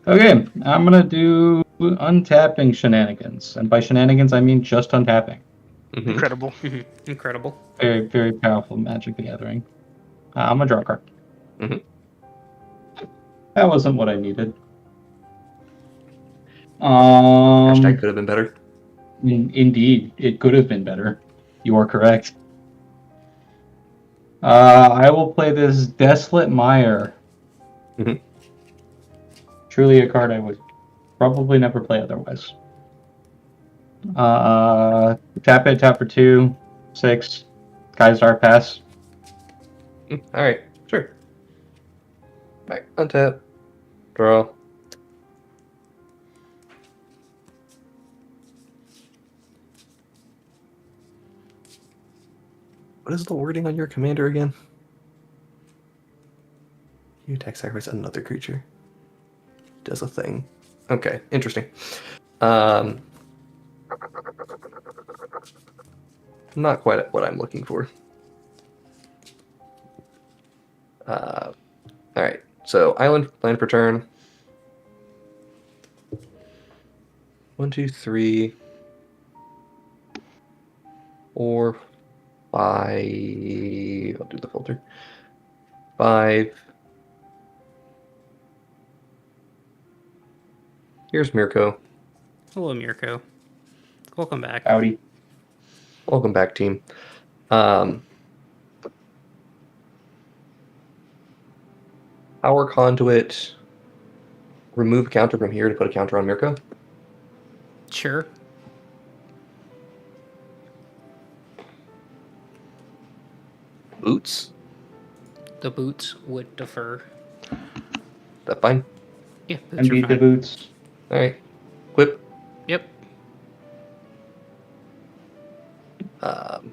Okay, I'm gonna do untapping shenanigans, and by shenanigans I mean just untapping. Mhm. Incredible. Incredible. Very, very powerful Magic the Gathering. I'm gonna draw a card. Mhm. That wasn't what I needed. Hashtag could have been better. Indeed, it could have been better. You are correct. I will play this Desolate Mire. Mhm. Truly a card I would probably never play otherwise. Tap it, tap for 2, 6. Skystar pass. Alright, sure. Alright, untap. Draw. What is the wording on your commander again? You attack, sacrifice another creature. Does a thing. Okay, interesting. Not quite what I'm looking for. Alright, so island, land per turn. 1, 2, 3, 4, 5. I'll do the filter. 5. Here's Mirko. Hello, Mirko. Welcome back. Howdy. Welcome back, team. Power Conduit. Remove a counter from here to put a counter on Mirko. Sure. Boots. The boots would defer. That fine? Yeah, boots And are beat the fine. boots. Alright. Whip. Yep. I'm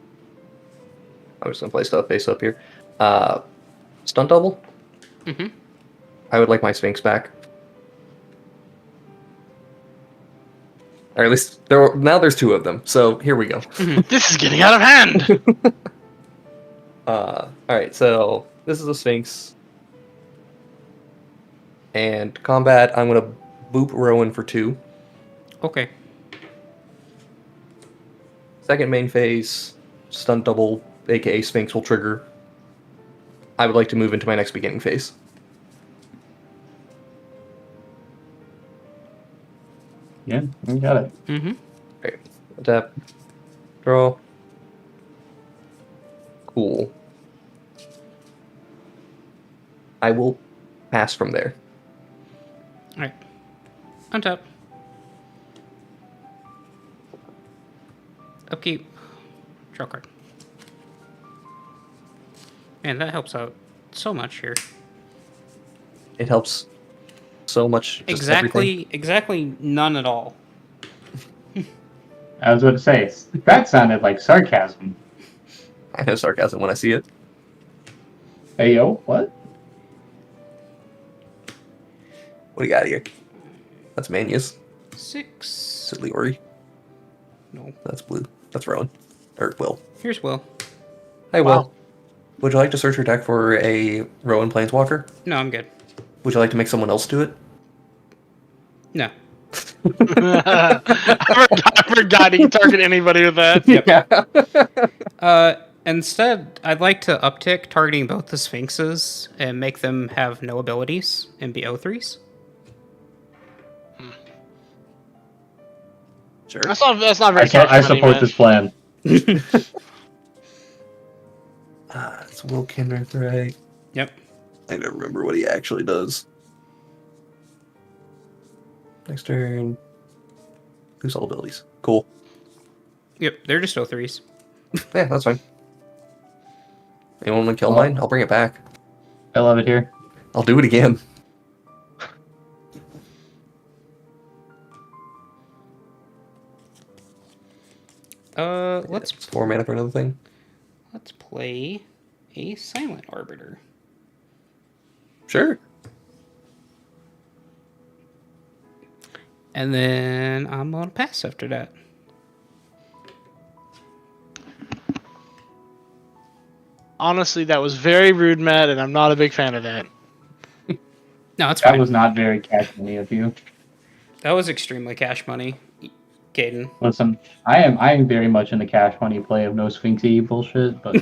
just gonna play stuff face up here. Stunt double. Mm-hmm. I would like my Sphinx back. Or at least now there's 2 of them. So here we go. This is getting out of hand. Alright, so this is a Sphinx. And combat, I'm gonna boop Rowan for 2. Okay. Second main phase, stunt double, aka Sphinx will trigger. I would like to move into my next beginning phase. Yeah, you got it. Mm-hmm. Okay. Tap. Draw. Cool. I will pass from there. All right. Untap. Upkeep. Draw card. Man, that helps out so much here. It helps so much. Just everything. Exactly none at all. I was going to say, that sounded like sarcasm. I know sarcasm when I see it. Hey, yo, what? What do you got here? That's Manius. 6. Is it Leori? No. That's Blue. That's Rowan. Or Will. Here's Will. Hey, Wow. Will. Would you like to search your deck for a Rowan Planeswalker? No, I'm good. Would you like to make someone else do it? No. I forgot he can target anybody with that. Yeah. Instead, I'd like to uptick targeting both the Sphinxes and make them have no abilities and be O3s. Sure. That's not very. I support this plan. It's Will Kenrith, right? Yep. I don't remember what he actually does. Next turn. Lose all abilities. Cool. Yep, they're just O3s. Yeah, that's fine. Anyone want to kill mine? I'll bring it back. I love it here. I'll do it again. Let's 4 mana for another thing. let's play a Silent Arbiter. Sure. And then I'm on pass after that. Honestly, that was very rude, Matt, and I'm not a big fan of that. No, it's That fine. was not very catchy of you. That was extremely cash money, Caden. Listen, I am very much in the cash money play of no Sphinxy bullshit, but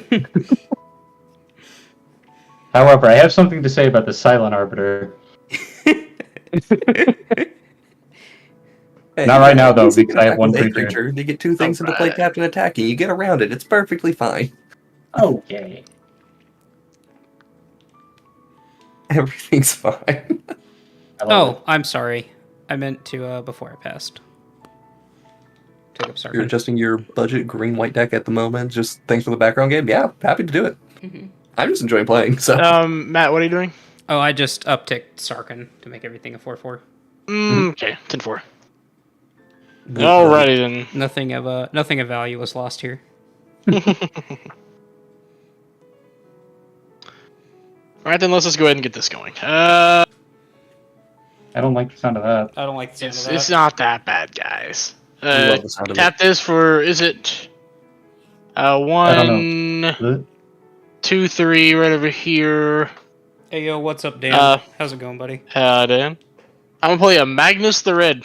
however, I have something to say about the Silent Arbiter. Hey, Not right now, though, you can because I have attack one with a creature. You get 2 things into play, Alright. Captain attacking. You get around it. It's perfectly fine. Okay. Everything's fine. I love Oh, I'm sorry. I meant to before I passed. Take up You're Sarkhan. adjusting your budget green-white deck at the moment. Just thanks for the background game. Yeah, happy to do it. Mhm. I'm just enjoying playing. So Matt, what are you doing? Oh, I just upticked Sarkhan to make everything a 4/4. Okay, 10-4. Alrighty then. Nothing of value was lost here. Alright then, let's just go ahead and get this going. I don't like the sound of that. I don't like the sound It's, of that. it's not that bad, guys. love the sound of Tap this for, is it? I don't 1, Is it? 2, 3, right over here. Hey yo, what's up, Dan? How's it going, buddy? Dan. I'm gonna play a Magnus the Red.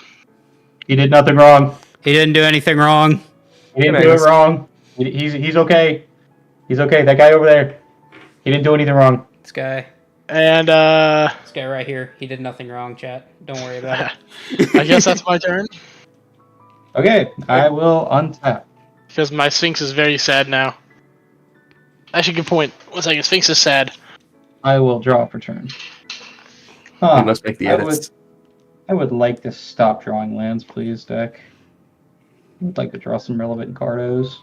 He did nothing wrong. He didn't do anything wrong. He didn't do it wrong. He's okay. He's okay. That guy over there. He didn't do anything wrong. This guy And, right here. He did nothing wrong, chat. Don't worry about it. I guess that's my turn. Okay, I will untap. Because my Sphinx is very sad now. Actually, good point. 1 second, Sphinx is sad. I will draw for turn. we Huh. must make the I edits. I would like to stop drawing lands, please, deck. I would like to draw some relevant cardos.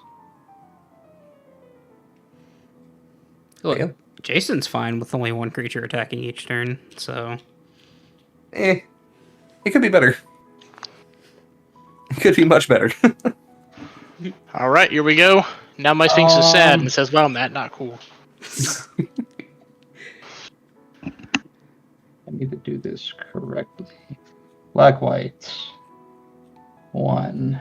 Look, Yeah. Jason's fine with only 1 creature attacking each turn, so It could be better. It could be much better. Alright, here we go. Now my Sphinx is sad and it says, wow, Matt, not cool. I need to do this correctly. Black, white. 1.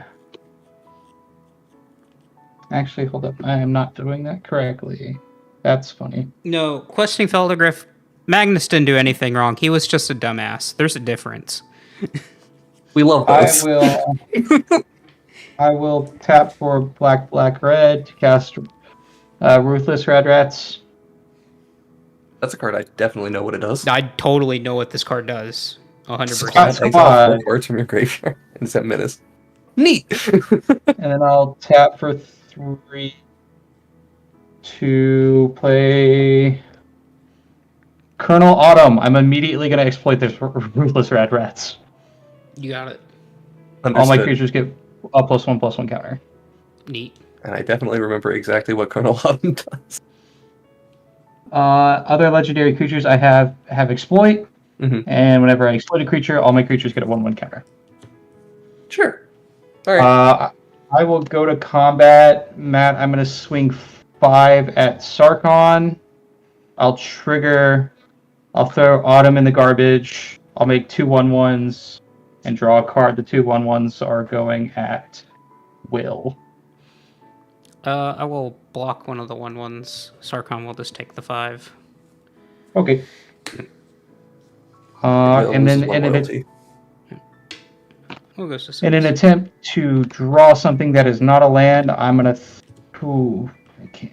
Actually, hold up. I am not doing that correctly. That's funny. no, questioning Feldergriff. Magnus didn't do anything wrong. He was just a dumbass. There's a difference. We love I those. will. I will tap for black, black, red to cast Ruthless Red Rats. That's a card I definitely know what it does. I totally know what this card does. 100%. Squat, exile 4 cards from your graveyard and set menace. Neat! And then I'll tap for 3 to play Colonel Autumn. I'm immediately going to exploit this Ruthless Red Rats. You got it. Understood. All my creatures get a +1/+1 counter. Neat. And I definitely remember exactly what Colonel Autumn does. Other legendary creatures I have exploit, and whenever I exploit a creature, all my creatures get a 1/1 counter. Sure. All right. I will go to combat. Matt, I'm going to swing 5 at Sarkon. I'll trigger. I'll throw Autumn in the garbage. I'll make 2 1/1s and draw a card. The 2 1/1s are going at Will. I will block one of the 1/1s. Sarkon will just take the 5. Okay. Will And then loses 1 loyalty. We'll go to 6. in an attempt to draw something that is not a land, I'm gonna. Ooh, I can't.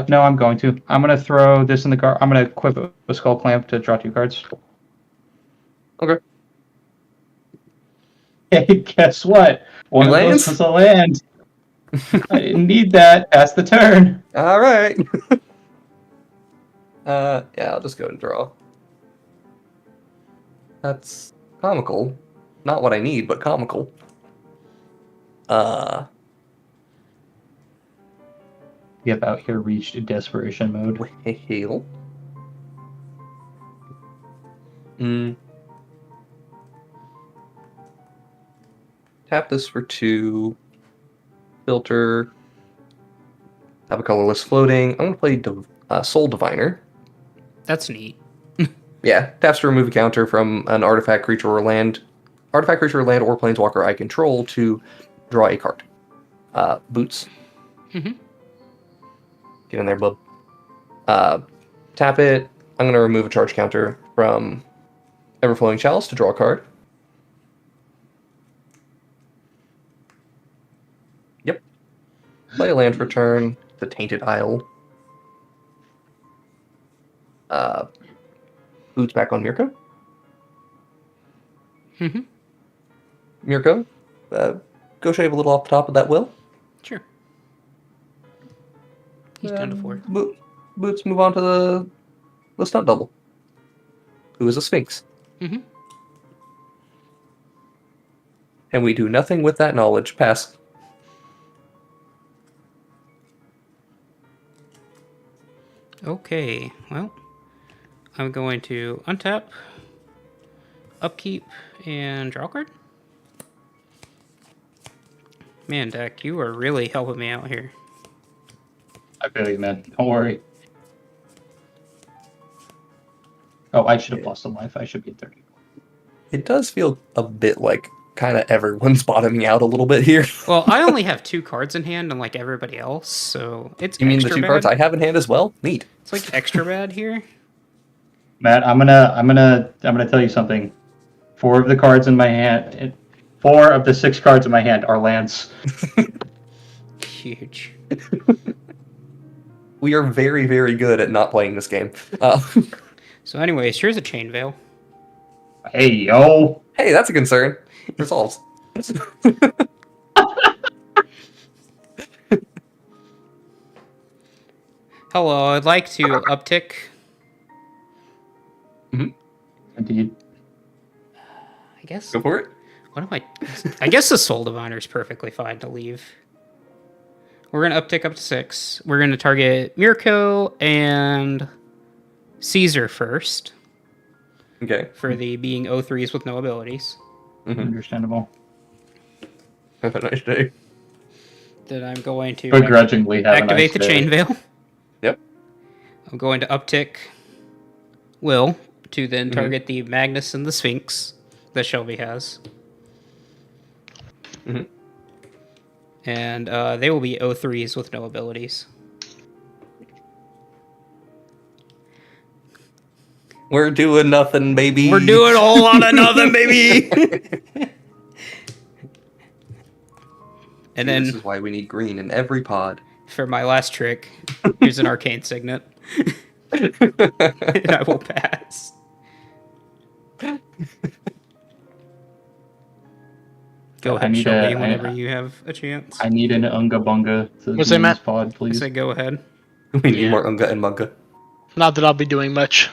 No, I'm going to. I'm gonna throw this in the I'm gonna equip a Skull Clamp to draw 2 cards. Okay. Hey, guess what? One of Lands? those was a land. I didn't need that. Pass the turn. All right. Yeah, I'll just go and draw. That's comical. Not what I need, but comical. We have out here reached desperation mode. Hail. Tap this for 2. Filter. Have a colorless floating. I'm going to play Soul Diviner. That's neat. Yeah, taps to remove a counter from an artifact, creature, or land. Artifact, creature, or land, or planeswalker I control to draw a card. Boots. Mm-hmm. Get in there, bub. Tap it. I'm going to remove a charge counter from Everflowing Chalice to draw a card. Yep. Play a land for turn. The Tainted Isle. Boots back on Mirko. Mm-hmm. Mirko, go shave a little off the top of that will. Sure. He's down to 4. Boots move on to the stunt double, who is a Sphinx. Mm-hmm. And we do nothing with that knowledge. Pass. Okay, well, I'm going to untap, upkeep, and draw a card. Man, Dak, you are really helping me out here. I feel you, man. Don't worry. Oh, I should have lost a life. I should be at 30. It does feel a bit like kind of everyone's bottoming out a little bit here. Well, I only have 2 cards in hand, unlike everybody else, so it's You mean the extra 2 bad. cards I have in hand as well? Neat. It's like extra bad here. Matt, I'm gonna tell you something. 4 of the cards in my hand, 4 of the 6 cards in my hand are lands. Huge. We are very, very good at not playing this game. So anyways, here's a Chain Veil. Hey, yo. Hey, that's a concern. Resolves. Hello, I'd like to uptick. Indeed. I guess. Go for it. What am I? I guess the Soul Diviner is perfectly fine to leave. We're gonna uptick up to 6. We're gonna target Mirko and Caesar first Okay. for the being 03s with no abilities. Understandable. Have a nice day. Then I'm going to Begrudgingly have activate a nice the day. Chain Veil. Yep. I'm going to uptick Will to then target the Magnus and the Sphinx that Shelby has. And they will be 03s with no abilities. We're doing nothing, baby. We're doing a whole lot of nothing, baby. And This then is why we need green in every pod. for my last trick, here's an arcane signet. And I will pass. Go ahead, need Shelby, a- whenever I- you have a chance. I need an Unga Bunga to What's be that, in Matt? this pod, I please. say go ahead. We need Yeah. more Unga and Munga. Not that I'll be doing much.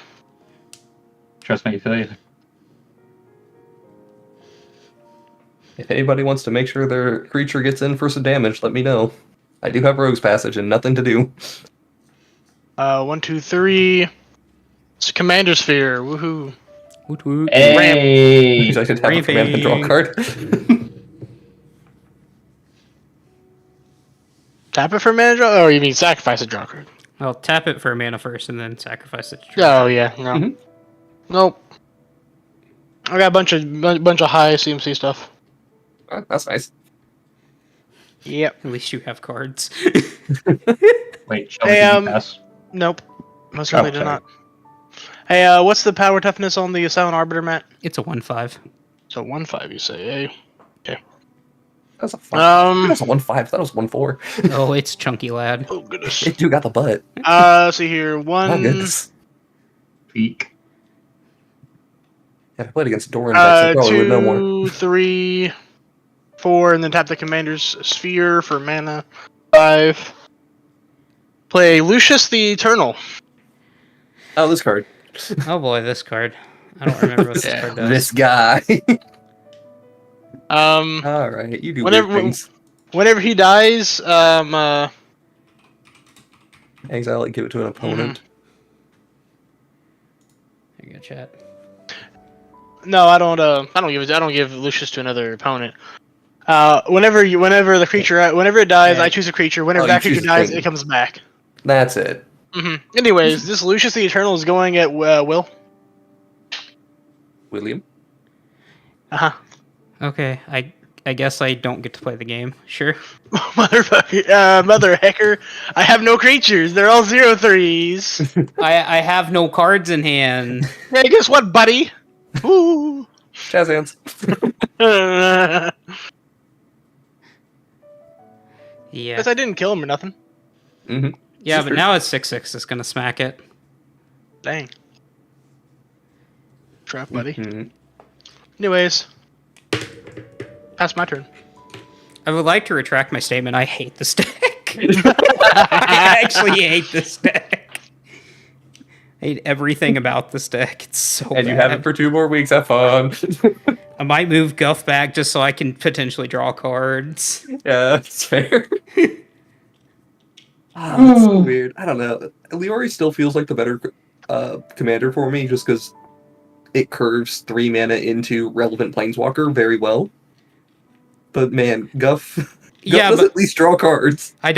Trust me, I feel you. If anybody wants to make sure their creature gets in for some damage, let me know. I do have Rogue's Passage and nothing to do. 1, 2, 3. It's Commander Sphere. Woohoo. Woot woot. Hey! I should have a command and draw Ramping. card. Tap it for mana draw? Or you mean sacrifice a draw card? I'll tap it for a mana first and then sacrifice it to draw. Oh, yeah. No. Mhm. Nope. I got a bunch of high CMC stuff. That's nice. Yep. At least you have cards. Wait, Shelby, Hey, did you pass? Nope. Most certainly did sorry. not. Hey, what's the power toughness on the Silent Arbiter, Matt? It's a 1/5. So 1/5, you say, eh? That's a 5. Um. That's a 1/5. That was 1/4. Oh, it's chunky lad. Oh goodness. It do got the butt. See here. My One. goodness. Peek. Yeah, if I played against Doran decks, I probably would know more. 2, 3, 4, and then tap the Commander's Sphere for mana. 5. Play Lucius the Eternal. Oh, this card. Oh boy, this card. I don't remember what this card does. This guy. Um, Alright, you do Whenever- weird things. whenever he dies, Exile it, give it to an opponent. Here you go, chat. no, I don't give Lucius to another opponent. Whenever it dies, Yeah. I choose a creature. Whenever Oh, you that creature choose a dies, thing. it comes back. That's it. Anyways, this Lucius the Eternal is going at Will. William? Uh-huh. Okay, I guess I don't get to play the game. Sure. Motherfucker, mother hecker. I have no creatures. They're all 0/3s. I have no cards in hand. Hey, guess what, buddy? Ooh. Jazz hands. Yeah. Guess I didn't kill him or nothing. Mm-hmm. Yeah, but now it's 6/6 is gonna smack it. Dang. Trap, buddy. Mhm. Anyways. Pass my turn. I would like to retract my statement. I hate this deck. I actually hate this deck. I hate everything about this deck. It's so And bad. you have it for 2 more weeks. Have fun. I might move Guff back just so I can potentially draw cards. Yeah, that's fair. That's so weird. I don't know. Leori still feels like the better commander for me just because it curves 3 mana into relevant planeswalker very well. But man, Guff Yeah, does but at least draw cards. I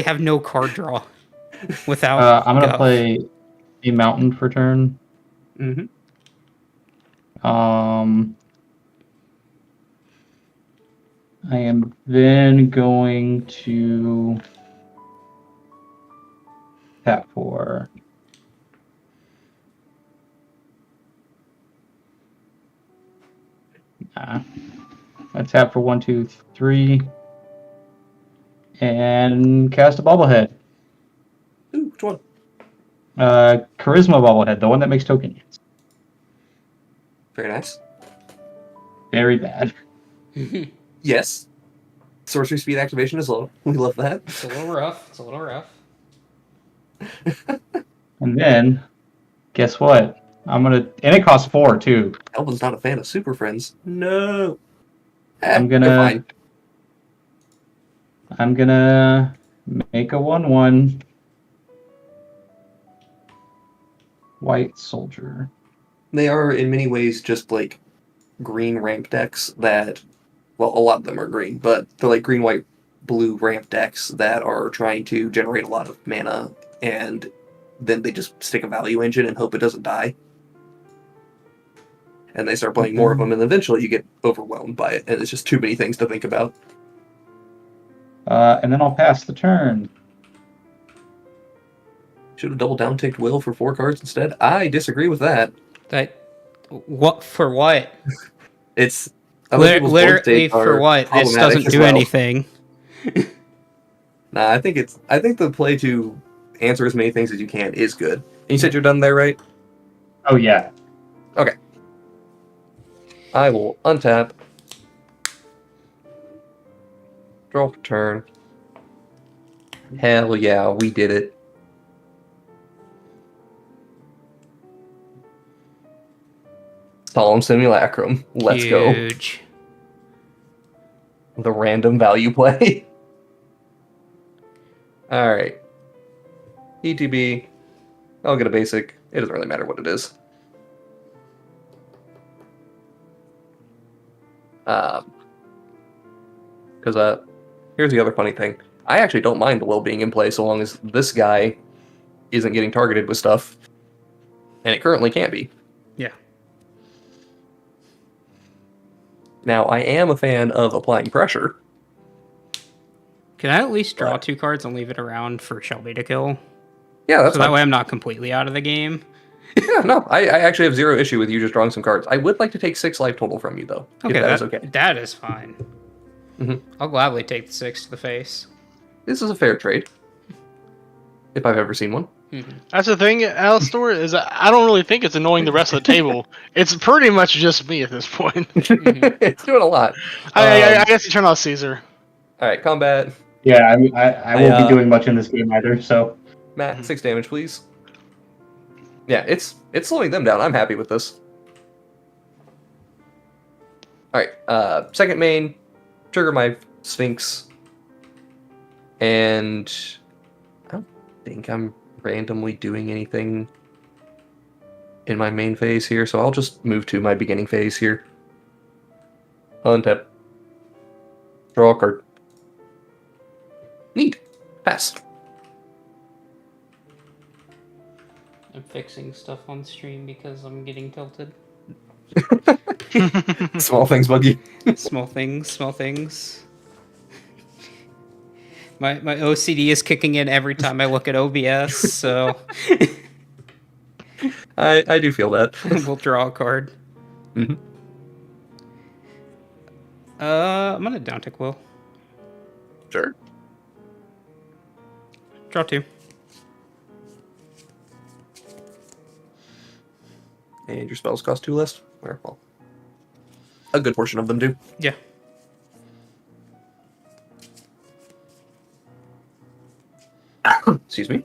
have no card draw without I'm gonna Guff. play a mountain for turn. Mm-hmm. I am then going to tap for I tap for 1, 2, 3, and cast a bobblehead. Ooh, which one? Charisma bobblehead, the one that makes tokens. Very nice. Very bad. Yes. Sorcery speed activation is low. We love that. It's a little rough. It's a little rough. And then, guess what? And it costs 4 too. Elvin's not a fan of Super Friends. No. I'm they're gonna- fine. I'm gonna make a 1/1 white soldier. They are in many ways just like green ramp decks that, well, a lot of them are green, but they're like green, white, blue ramp decks that are trying to generate a lot of mana, and then they just stick a value engine and hope it doesn't die. And they start playing more of them, and eventually you get overwhelmed by it, and it's just too many things to think about. And then I'll pass the turn. Should have double down ticked Will for 4 cards instead. I disagree with that. That what for what? It's other people's board Literally states for are what? This problematic doesn't as do well. anything. Nah, I think the play to answer as many things as you can is good. And you said you're done there, right? Oh yeah. Okay. I will untap. Draw for turn. Hell yeah, we did it. Solemn Simulacrum. Let's go. Huge. The random value play. Alright. ETB. I'll get a basic. It doesn't really matter what it is. Because here's the other funny thing. I actually don't mind the Will being in play so long as this guy isn't getting targeted with stuff. And it currently can't be. Yeah. Now, I am a fan of applying pressure. Can I at least draw 2 cards and leave it around for Shelby to kill? Yeah, that's So that fine. way I'm not completely out of the game. Yeah, no, I actually have 0 issue with you just drawing some cards. I would like to take 6 life total from you, though. Okay, if that is okay. That is fine. Mhm. I'll gladly take the 6 to the face. This is a fair trade. If I've ever seen one. That's the thing, Alistair, is I don't really think it's annoying the rest of the table. It's pretty much just me at this point. It's doing a lot. I guess you turn off Caesar. Alright, combat. Yeah, I mean, I won't I, be doing much in this game either, so. Matt, 6 damage, please. Yeah, it's slowing them down. I'm happy with this. Alright, second main, trigger my Sphinx. And I don't think I'm randomly doing anything in my main phase here, so I'll just move to my beginning phase here. Untap. Draw a card. Neat. Pass. I'm fixing stuff on stream because I'm getting tilted. Small things, Buggy. Small things, small things. My OCD is kicking in every time I look at OBS, so I do feel that. we'll draw a card. Mm-hmm. I'm gonna down tick Will. Sure. Draw 2. And your spells cost 2 less? Well, a good portion of them do. Yeah. Excuse me.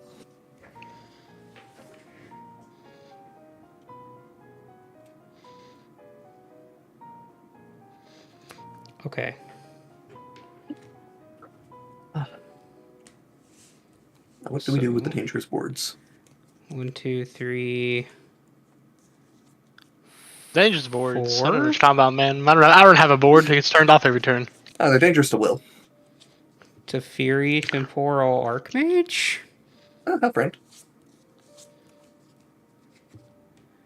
Okay. What do we do with the dangerous boards? 1, 2, 3. Dangerous boards. I don't know 4? what you're talking about, man. I don't have a board. It gets turned off every turn. Oh, they're dangerous to Will. Teferi, Temporal Archmage? Hi, friend.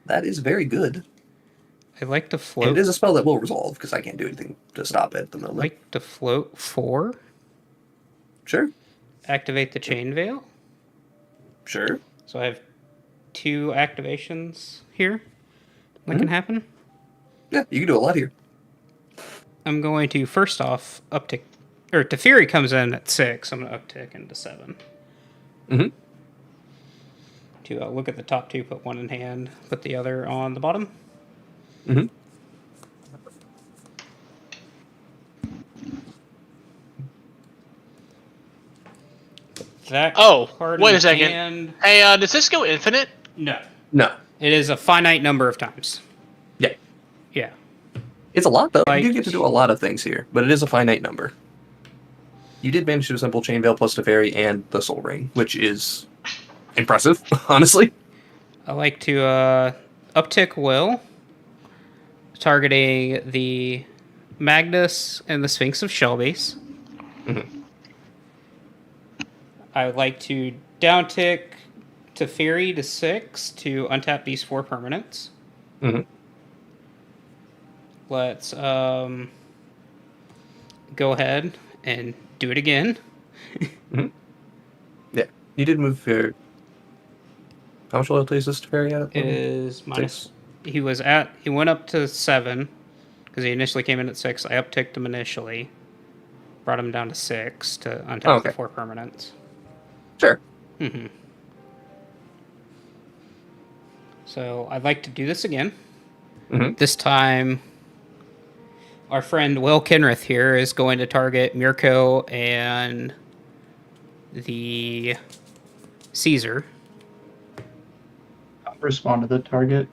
That is very good. I like to And float. it is a spell that will resolve, because I can't do anything to stop it at the I moment. like to float 4. Sure. Activate the Chain Veil. Sure. So I have 2 activations here that can happen. Yeah, you can do a lot here. I'm going to, first off, uptick. Or Teferi comes in at 6. I'm going to uptick into 7. Mm-hmm. To look at the top 2, put 1 in hand, put the other on the bottom. Mm-hmm. That Oh, card wait in a second. hand- Hey, does this go infinite? No. No. It is a finite number of times. Yeah. Yeah. It's a lot, though. Like- You do get to do a lot of things here, but it is a finite number. You did manage to assemble Chain Veil plus Teferi and the Soul Ring, which is impressive, honestly. I like to uptick Will, targeting the Magnus and the Sphinx of Shelby's. Mm-hmm. I would like to downtick Teferi to 6 to untap these 4 permanents. Mm-hmm. Let's go ahead and do it again. Mm-hmm. Yeah, you did move here. How much loyalty is this Teferi at? Is minus. He went up to 7 because he initially came in at 6. I upticked him initially, brought him down to 6 to untap the 4 permanents. Sure. Mm-hmm. So I'd like to do this again. Mm-hmm. This time, our friend Will Kenrith here is going to target Mirko and the Caesar. I'll respond to the target.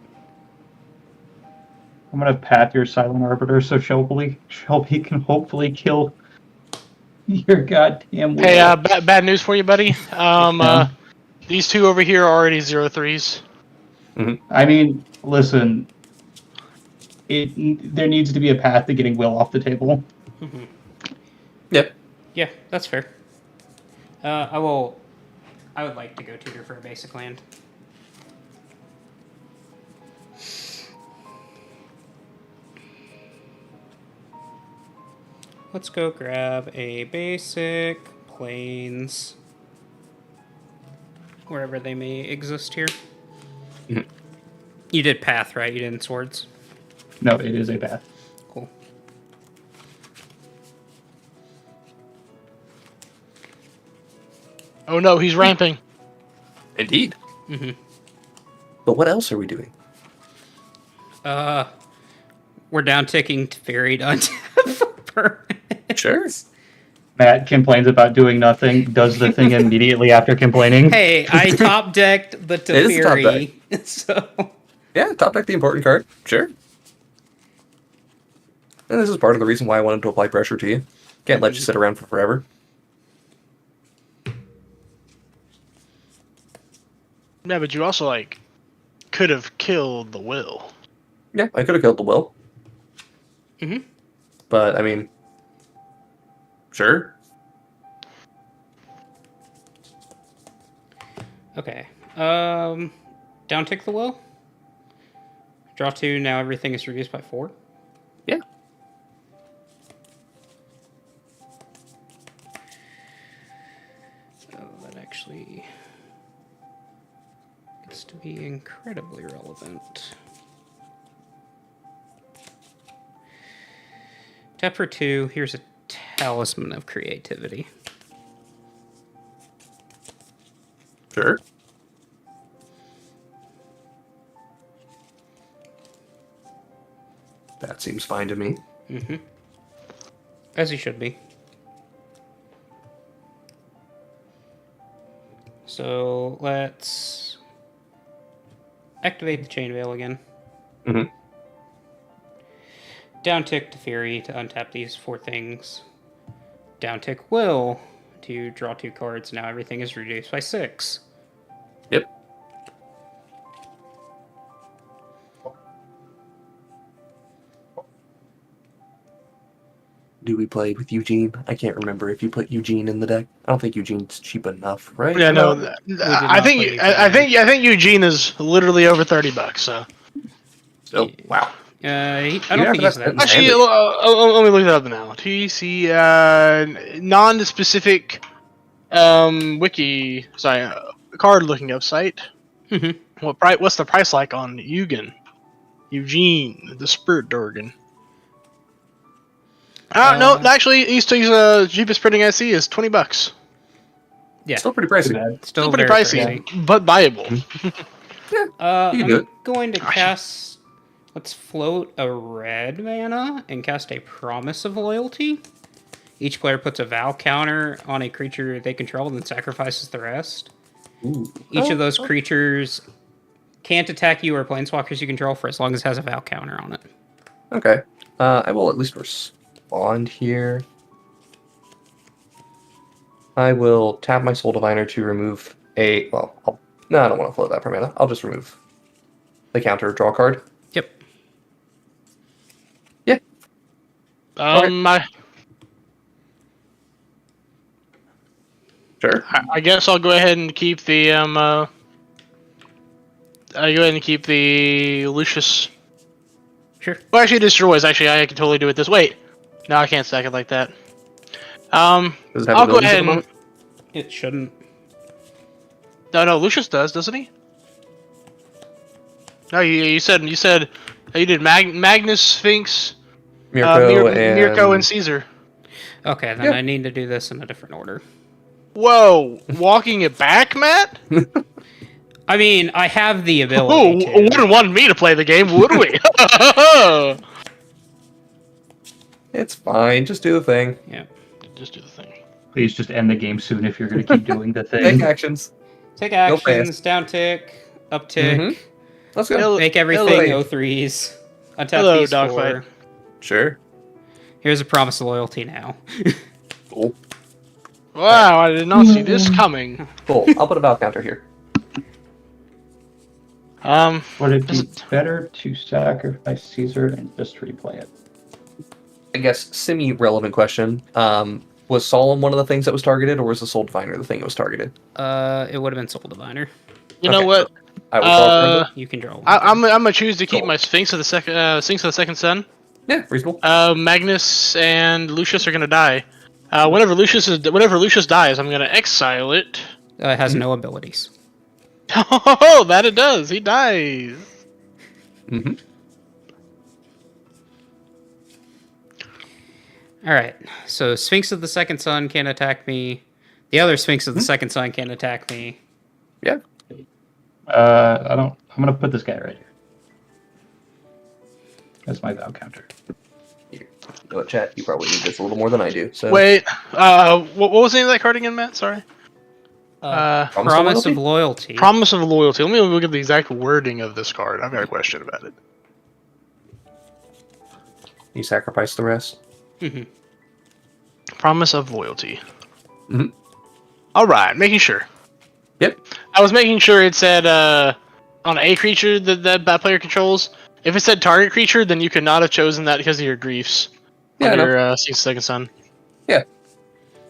I'm gonna pat your Silent Arbiter so Shelby can hopefully kill your goddamn Will. Hey, bad news for you, buddy. These two over here are already 0-3s. Mm-hmm. I mean, listen. There needs to be a path to getting Will off the table. Mm-hmm. Yep. Yeah, that's fair. I would like to go tutor for a basic land. Let's go grab a basic plains, wherever they may exist here. Mm-hmm. You did path, right? You didn't swords? No, it is a path. Cool. Oh no, he's ramping. Indeed. Mm-hmm. But what else are we doing? We're down ticking Teferi to untap for permanents. Sure. Matt complains about doing nothing, does the thing immediately after complaining. Hey, I top decked the is a top Teferi, so Yeah, top deck the important card. Sure. And this is part of the reason why I wanted to apply pressure to you. Can't let you sit around for forever. Yeah, but you also, could have killed the Will. Yeah, I could have killed the Will. Mm-hmm. But, I mean... Sure. Okay. Down tick the will. Draw 2, now everything is reduced by 4. Yeah. Oh, that actually gets to be incredibly relevant. Tap for 2, here's a Talisman of Creativity. Sure. That seems fine to me. Mm-hmm. As he should be. So let's activate the Chain Veil again. Mm-hmm. Down tick to Fury to untap these 4 things. Down tick Will to draw 2 cards. Now everything is reduced by 6. Yep. Do we play with Eugene? I can't remember if you put Eugene in the deck. I don't think Eugene's cheap enough, right? Yeah, no. I think Eugene is literally over $30. So. Still, wow. I don't think he's that. Actually, let me look that up now. TC non-specific card looking up site. Mm-hmm. What's the price like on Eugene, the Spirit Dorgan? No, actually, he's cheapest printing I see is $20. Yeah, still pretty pricey. Still pretty very pricey, but viable. Yeah, you can do it. I'm going to cast. Let's float a red mana and cast a Promise of Loyalty. Each player puts a Vow counter on a creature they control and then sacrifices the rest. Ooh. Each of those creatures can't attack you or planeswalkers you control for as long as it has a Vow counter on it. Okay. I will at least respond here. I will tap my Soul Diviner to remove a... Well, no, I don't want to float that per mana. I'll just remove the counter draw card. Yep. Yeah. Sure. I guess I'll go ahead and keep the Lucius. Sure. Well, actually, it destroys. Actually, I can totally do it this. Wait, no, I can't stack it like that. Does it have I'll go abilities at ahead the and. moment? It shouldn't. No, Lucius does, doesn't he? No, you said you did Magnus, Sphinx, Mirko, Mirko, and and Caesar. Okay, then Yeah. I need to do this in a different order. Whoa, walking it back, Matt? I mean, I have the Oh, ability to. wouldn't want me to play the game, would we? it's fine. Just do the thing. Yeah. Just do the thing. Please just end the game soon if you're going to keep doing the Take thing. actions. Take Go fast. actions, down tick, up tick, Mhm. Let's go. Hello- make everything hello. O3s. Untap Hello, these Dogfight. 4. Sure. Here's a promise of loyalty now. Cool. Wow, I did not see this coming. Cool. I'll put a val counter here. Would it be Does it- better to sacrifice Caesar and just replay it? I guess semi-relevant question. Was Solemn one of the things that was targeted, or was the Soul Diviner the thing that was targeted? It would have been Soul Diviner. You know Okay, what? I will call it. You can draw one. I'm gonna choose to keep Cool. my Sphinx of the second Son. Yeah, reasonable. Magnus and Lucius are gonna die. Whenever Lucius dies, I'm gonna exile it. It has no abilities. Oh, that it does. He dies. Mm-hmm. Alright, so Sphinx of the Second Son can't attack me. The other Sphinx of the Second Son can't attack me. Yeah. I don't. I'm going to put this guy right here. That's my vow counter. Go chat. You probably need this a little more than I do. So Wait. What was the name of that card again, Matt? Sorry. Promise of Loyalty. Promise of Loyalty. Let me look at the exact wording of this card. I've got a question about it. you sacrifice the rest. Mhm. Promise of Loyalty. Mhm. All right, making sure. Yep. I was making sure it said on a creature that player controls. If it said target creature, then you could not have chosen that because of your griefs. Yeah, I on know. your Second Son. Yeah.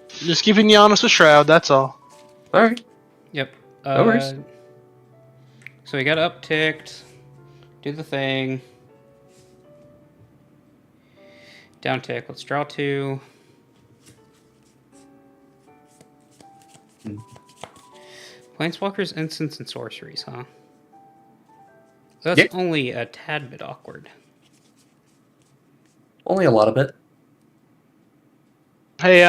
Just keeping you honest with Shroud. That's all. All right. Yep. No worries. So we got upticked. Do the thing. Down tick. Let's draw 2. Planeswalkers, instants, and sorceries, huh? That's Yep. only a tad bit awkward. Only a lot of it. Hey,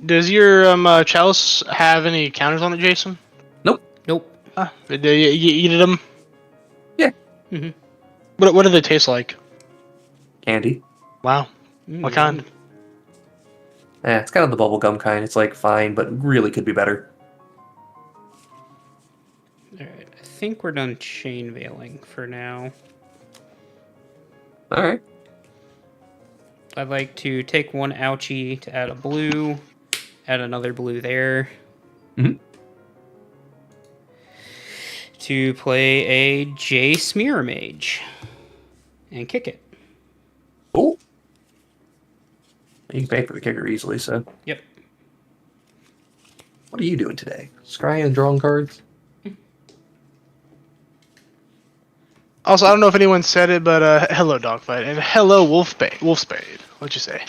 does your chalice have any counters on it, Jason? Nope. You eated them? Yeah. Mm-hmm. What do they taste like? Candy. Wow. What kind? It's kind of the bubblegum kind. It's like fine, but really could be better. Alright, I think we're done chain veiling for now. All right. I'd like to take one ouchie to add a blue, add another blue there. Mhm. To play a Jace Mirror Mage. And kick it. Oh. You can pay for the kicker easily, so. Yep. What are you doing today? Scrying and drawing cards? Also, I don't know if anyone said it, but hello, Dogfight, and hello, Wolfspade. What'd you say?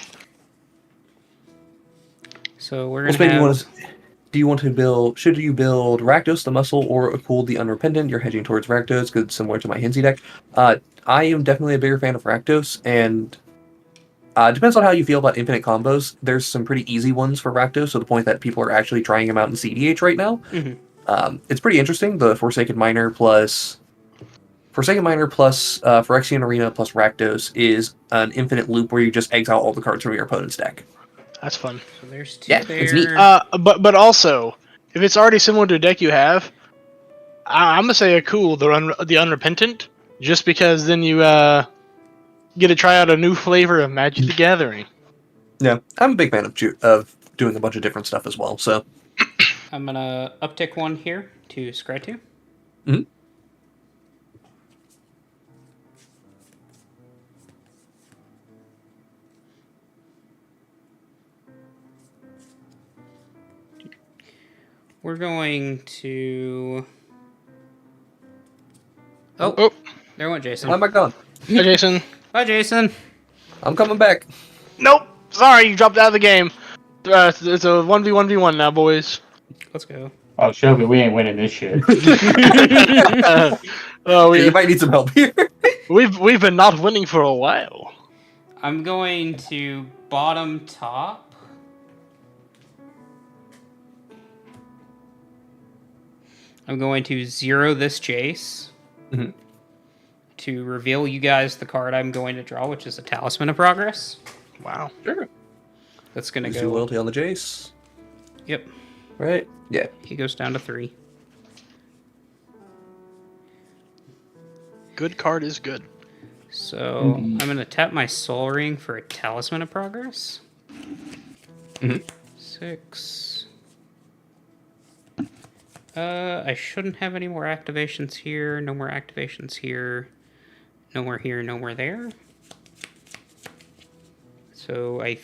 So we're Well, gonna maybe have... do you want to build? Should you build Rakdos the Muscle or Akul the Unrepentant? You're hedging towards Rakdos because it's similar to my Hinsey deck. I am definitely a bigger fan of Rakdos, and depends on how you feel about infinite combos. There's some pretty easy ones for Rakdos, to the point that people are actually trying them out in CDH right now. Mhm. It's pretty interesting. The Forsaken Miner plus Phyrexian Arena plus Rakdos is an infinite loop where you just exile all the cards from your opponent's deck. That's fun. So there's 2 Yeah, there. it's neat. But also, if it's already similar to a deck you have, I'm gonna say a cool the Unrepentant, just because then you get to try out a new flavor of Magic the Gathering. Yeah, I'm a big fan of doing a bunch of different stuff as well. So I'm gonna uptick 1 here to scry 2. Mhm. We're going to... Oh, There went Jason. why am I gone? hi, Jason. Bye, Jason. I'm coming back. Nope. Sorry, you dropped out of the game. It's a 1v1v1 now, boys. Let's go. Oh, Shelby, we ain't winning this shit. Oh, You might need some help here. we've been not winning for a while. I'm going to bottom top. I'm going to 0 this Jace Mhm. to reveal you guys the card I'm going to draw, which is a Talisman of Progress. Wow. Sure. That's going to Use your go. loyalty on the Jace. Yep, Right? Yeah. he goes down to 3. Good card is good. So I'm going to tap my Soul Ring for a Talisman of Progress. Mhm. 6. I shouldn't have any more activations here. No more activations here. No more here, no more there. So I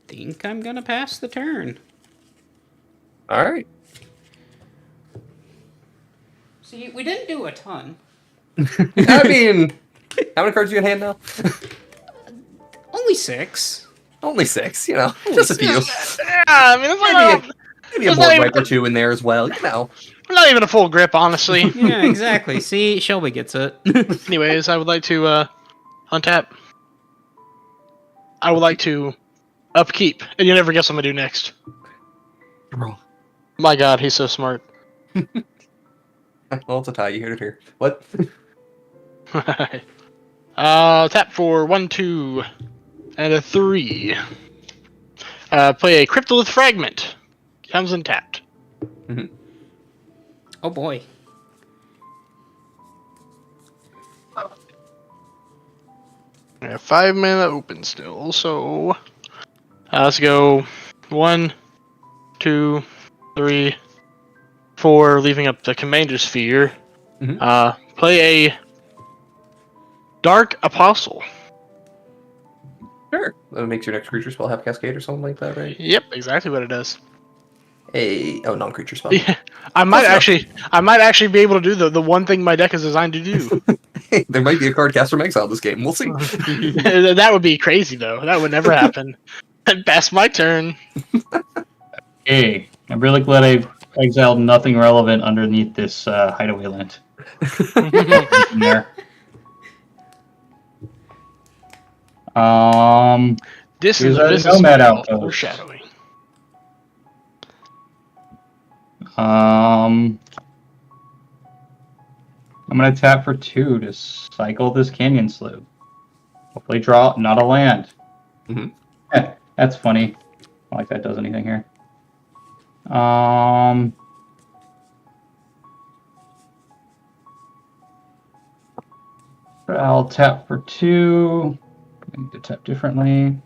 think I'm going to pass the turn. All right. See, we didn't do a ton. I mean, how many cards do you in hand now? Only 6. Only 6, you know. Just a few. Yeah, I mean, it's like Maybe a It's not board even- wipe or two in there as well, you know. not even a full grip, honestly. Yeah, exactly. See, Shelby gets it. Anyways, I would like to untap. I would like to upkeep, and you never guess what I'm gonna do next. Bro. My God, he's so smart. Well, it's a tie. You heard it here. What? Tap for 1, 2, and a 3. Play a Cryptolith Fragment. Comes untapped. Oh boy. I have 5 mana open still, so let's go 1, 2, 3, 4, leaving up the Commander Sphere. Play a Dark Apostle. Sure. That makes your next creature spell have Cascade or something like that, right? Yep, exactly what it does. Non-creature spell. Yeah, I might Close actually be able to do the one thing my deck is designed to do. There might be a card cast from exile this game. We'll see. That would be crazy, though. That would never happen. That's my turn. Hey, I'm really glad I exiled nothing relevant underneath this hideaway land. In there. This Here's is our this Nomad is outpost. foreshadowing. I'm gonna tap for 2 to cycle this Canyon Slough. Hopefully draw not a land. Mhm. That's funny. I like that does anything here. I'll tap for 2. I need to tap differently.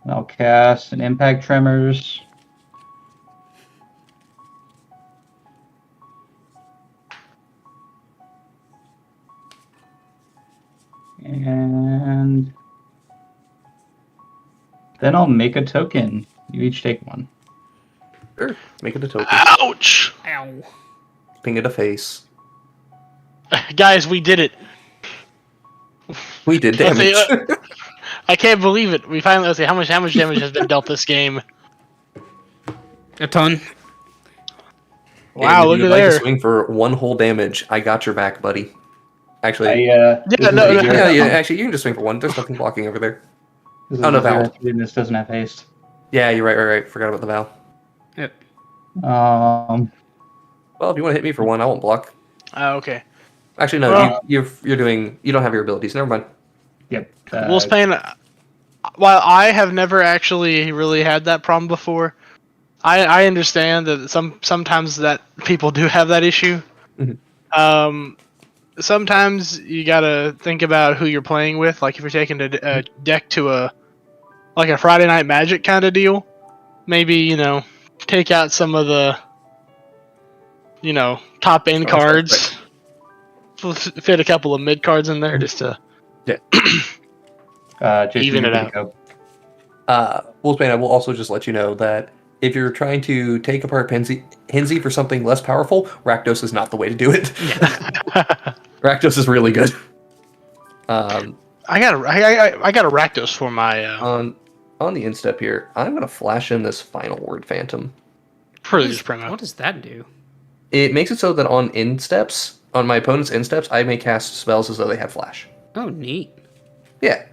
I'll cast an Impact Tremors. And then I'll make a token. You each take 1. Sure. Make it a token. Ouch! Ow. Ping it a face. Guys, we did it. We did Let's damage. see, I can't believe it. We finally let's see how much damage has been dealt this game. A ton. Wow, And if look you'd at like to there. swing for 1 whole damage. I got your back, buddy. Actually, no, actually, you can just swing for 1. There's nothing blocking over there. This is Oh, no, a zero Val. three, This doesn't have haste. Yeah, you're right. Forgot about the Val. Yep. Well, if you want to hit me for 1, I won't block. Okay. Actually, no, Well- you don't have your abilities. Never mind. Yep. Wolfsbane, while I have never actually really had that problem before, I understand that sometimes that people do have that issue. Mhm. Sometimes you gotta think about who you're playing with. Like if you're taking a deck to a Friday Night Magic kind of deal, maybe take out some of the top end cards. Fit a couple of mid cards in there just to Jason, even you're it good to out. go. Wolfsbane, I will also just let you know that if you're trying to take apart Hinsey for something less powerful, Rakdos is not the way to do it. Rakdos is really good. I got a Rakdos for my. On on the instep here, I'm going to flash in this Final Word Phantom. Pretty just primo. What does that do? It makes it so that on insteps, on my opponent's insteps, I may cast spells as though they have flash. Oh, neat. Yeah.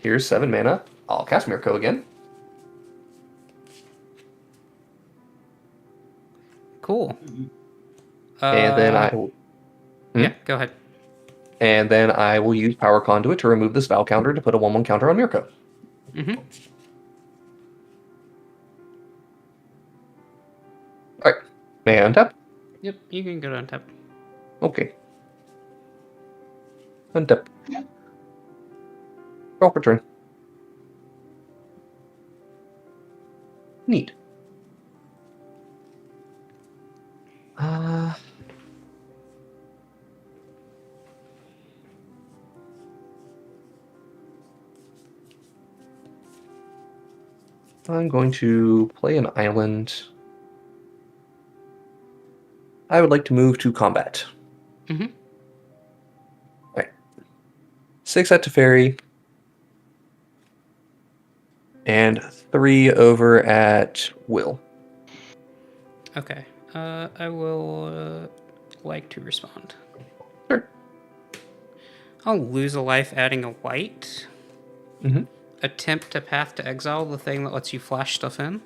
Here's 7 mana. I'll cast Mirko again. Cool. And then I will... Yeah, go ahead. And then I will use Power Conduit to remove this Val counter to put a 1/1 counter on Mirko. Mm-hmm. Alright. May I untap? Yep, you can go on tap. Okay. Untap. Draw for turn. Neat. I'm going to play an island. I would like to move to combat. Mm-hmm. Alright. 6 at Teferi. And 3 over at Will. Okay. I will like to respond. Sure. I'll lose a life adding a white. Mm-hmm. Attempt to Path to Exile, the thing that lets you flash stuff in.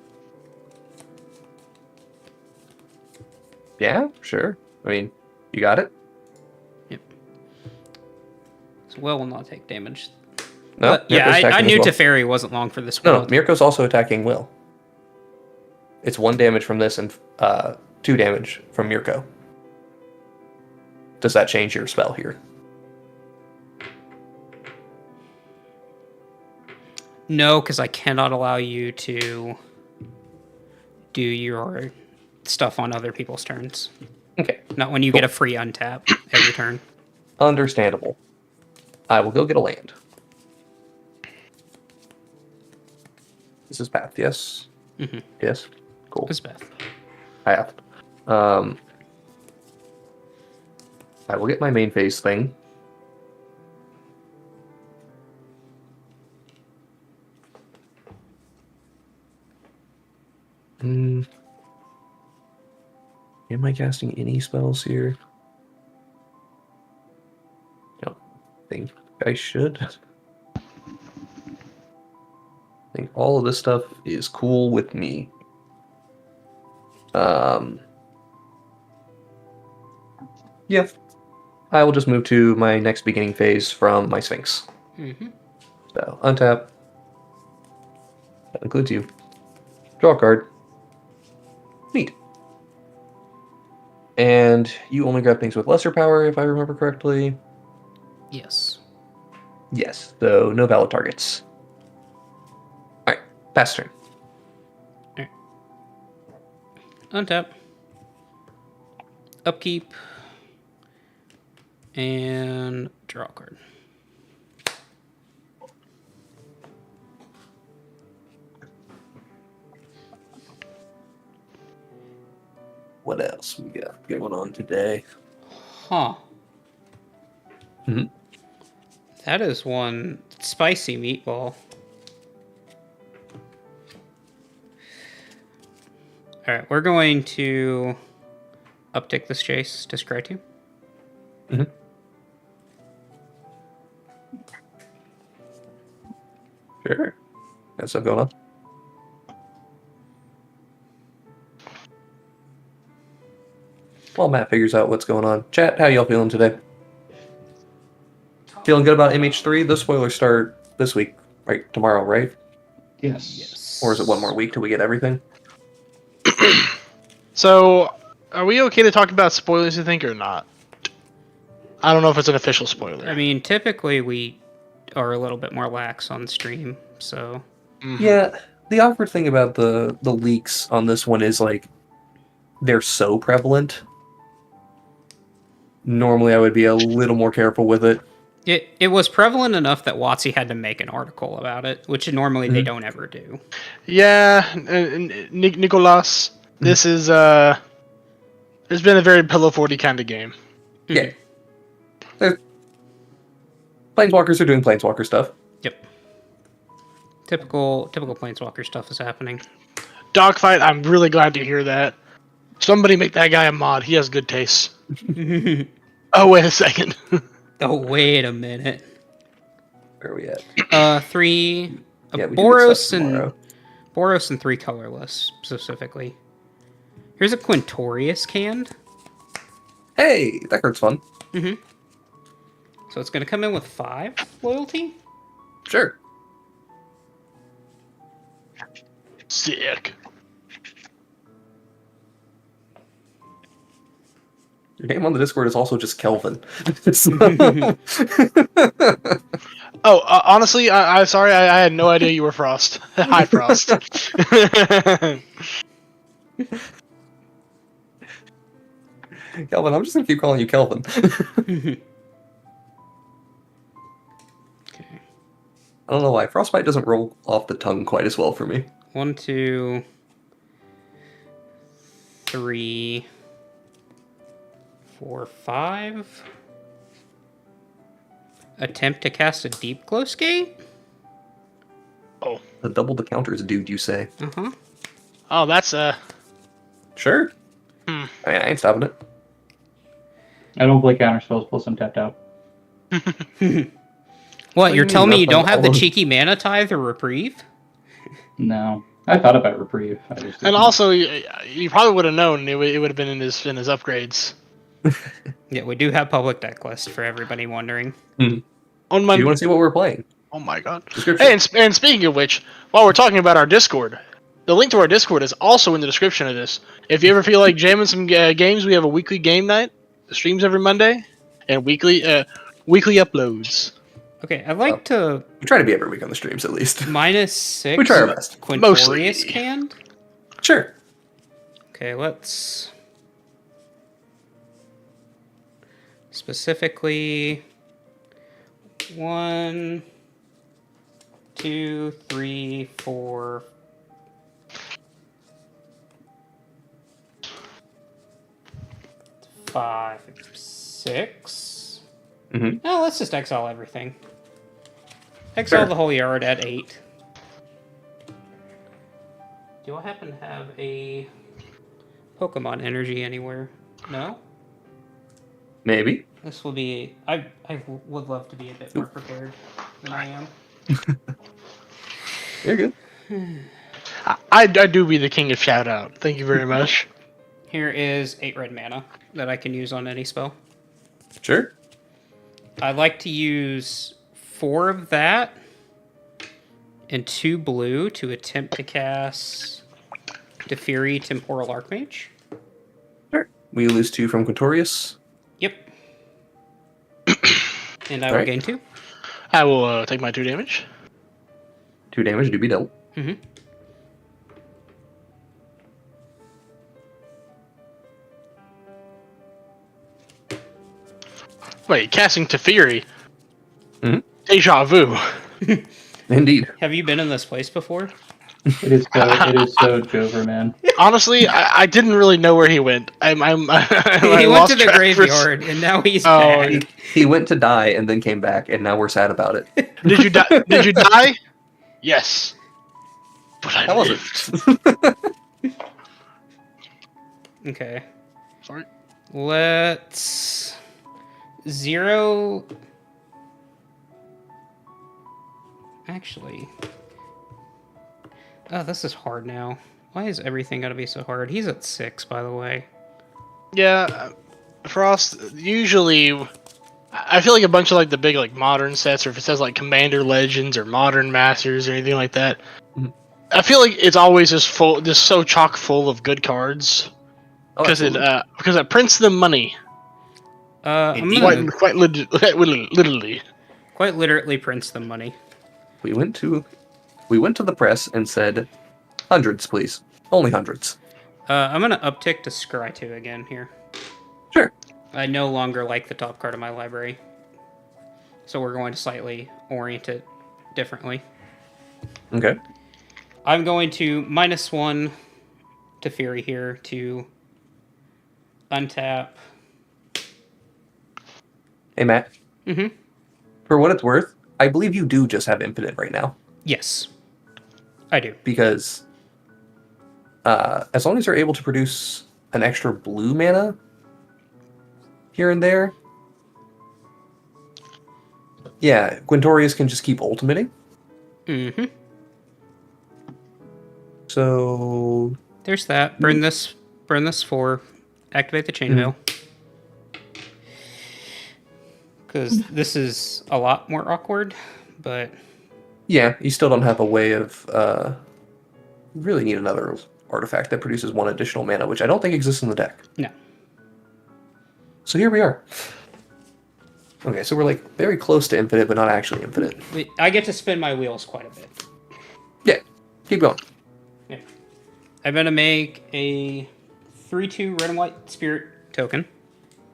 Yeah, sure. I mean, you got it? Yep. So Will will not take damage. No, But, yeah, Mirko's I attacking knew as well. Teferi wasn't long for this No, world. Mirko's also attacking Will. It's 1 damage from this and 2 damage from Mirko. Does that change your spell here? No, because I cannot allow you to do your stuff on other people's turns. Okay, Not when you get a free untap every turn. understandable. I will go get a land. This is Path, yes? Mm-hmm. Yes? Cool. Lisbeth. I have. I will get my main phase thing. Am I casting any spells here? I don't think I should. I think all of this stuff is cool with me. Yeah. I will just move to my next beginning phase from my Sphinx. Mm-hmm. So, untap. That includes you. Draw a card. Neat. And you only grab things with lesser power, if I remember correctly. Yes. Yes, so no valid targets. Alright, pass turn. Untap. Upkeep. And draw a card. What else we got going on today? Huh. Mhm. That is one spicy meatball. Alright, we're going to uptick this chase to scry 2. Mm-hmm. Sure. Got stuff going on. While Matt figures out what's going on. Chat, how y'all feeling today? Feeling good about MH3? Those spoilers start this week, right? Tomorrow, right? Yes. Or is it one more week till we get everything? So, are we okay to talk about spoilers, you think, or not? I don't know if it's an official spoiler. I mean, typically we are a little bit more lax on stream, so... Mhm. Yeah, the awkward thing about the leaks on this one is, like, they're so prevalent. Normally I would be a little more careful with it. It was prevalent enough that WotC had to make an article about it, which normally they don't ever do. Yeah, Nicolas, this is, it's been a very Pillow 40 kind of game. Yeah. Planeswalkers are doing Planeswalker stuff. Yep. Typical Planeswalker stuff is happening. Dogfight, I'm really glad to hear that. Somebody make that guy a mod. He has good taste. Oh, wait a second. Oh, wait a minute. Where are we at? 3 Yeah, we do good Boros stuff tomorrow. and Boros and 3 colorless specifically. Here's a Quintorius canned. Hey, that card's fun. So it's going to come in with 5 loyalty. Sure. Sick. Your name on the Discord is also just Kelvin. Oh, honestly, I'm sorry. I had no idea you were Frost. Hi, Frost. Kelvin, I'm just gonna keep calling you Kelvin. Okay. I don't know why. Frostbite doesn't roll off the tongue quite as well for me. 1, 2, 3, 4, 5. Attempt to cast a Deep Glow Skate? Oh. The double the counters, dude, you say. Uh-huh. Oh, that's Sure. Hmm. I mean, I ain't stopping it. I don't play counter spells plus I'm tapped out. What, do you're you telling mean? me you don't Nothing. have the All of- cheeky mana tithe or reprieve? No. I thought about reprieve. I just and didn't. also you probably would have known it would have been in his upgrades. Yeah, we do have public deck list for everybody wondering. On my Do you want to see what we're playing? Oh my god. Description. Hey, and speaking of which, while we're talking about our Discord, the link to our Discord is also in the description of this. If you ever feel like jamming some games, we have a weekly game night. The streams every Monday, and weekly uploads. Okay, I'd like to We try to be every week on the streams, at least. -6 We try our best. Quintorius Mostly. canned. Sure. Okay, let's specifically 1, 2, 3, 4. 5, 6. Mhm. No, let's just exile everything. Exile Sure. the whole yard at 8. Do I happen to have a Pokemon energy anywhere? No? Maybe. This will be... I would love to be a bit more prepared than I am. You're good. I do be the king of shout out. Thank you very much. Here is 8 red mana that I can use on any spell. Sure. I'd like to use 4 of that and 2 blue to attempt to cast Deferi Temporal Archmage. Sure. We lose 2 from Quintorius. Yep. And I will Alright. gain 2. I will take my 2 damage. 2 damage do be dealt. Mm-hmm. Wait, casting Teferi. Mhm. Deja vu. Indeed. Have you been in this place before? It is so Jover, man. Honestly, I didn't really know where he went. I He went lost to the track for- graveyard, and now he's Oh, back. He went to die and then came back, and now we're sad about it. Did you die? Did you die? Yes. But I That lived. wasn't. Okay. Sorry. Let's... 0... Actually... Oh, this is hard now. Why is everything gotta be so hard? He's at 6, by the way. Yeah, Frost. Usually, I feel like a bunch of like the big like modern sets, or if it says like Commander Legends or Modern Masters or anything like that, Mhm. I feel like it's always just so chock full of good cards Oh, because absolutely. it prints them money I'm Indeed. gonna quite literally. quite literally prints the money. We went to the press and said, hundreds, please. Only hundreds. I'm gonna uptick to Scry 2 again here. Sure. I no longer like the top card of my library. So we're going to slightly orient it differently. Okay. I'm going to -1 to Fury here to untap. Hey, Matt. Mm-hmm. For what it's worth, I believe you do just have infinite right now. Yes, I do. Because as long as you're able to produce an extra blue mana here and there, yeah, Quintorius can just keep ultimating. Mm-hmm. So There's that. Burn this. Burn this for. Activate the chainmail. Because this is a lot more awkward, but yeah, you still don't have a way of. You really need another artifact that produces one additional mana, which I don't think exists in the deck. no. So here we are. Okay, so we're like very close to infinite, but not actually infinite. I get to spin my wheels quite a bit. Yeah, keep going. Yeah. I'm going to make a 3/2 red and white spirit token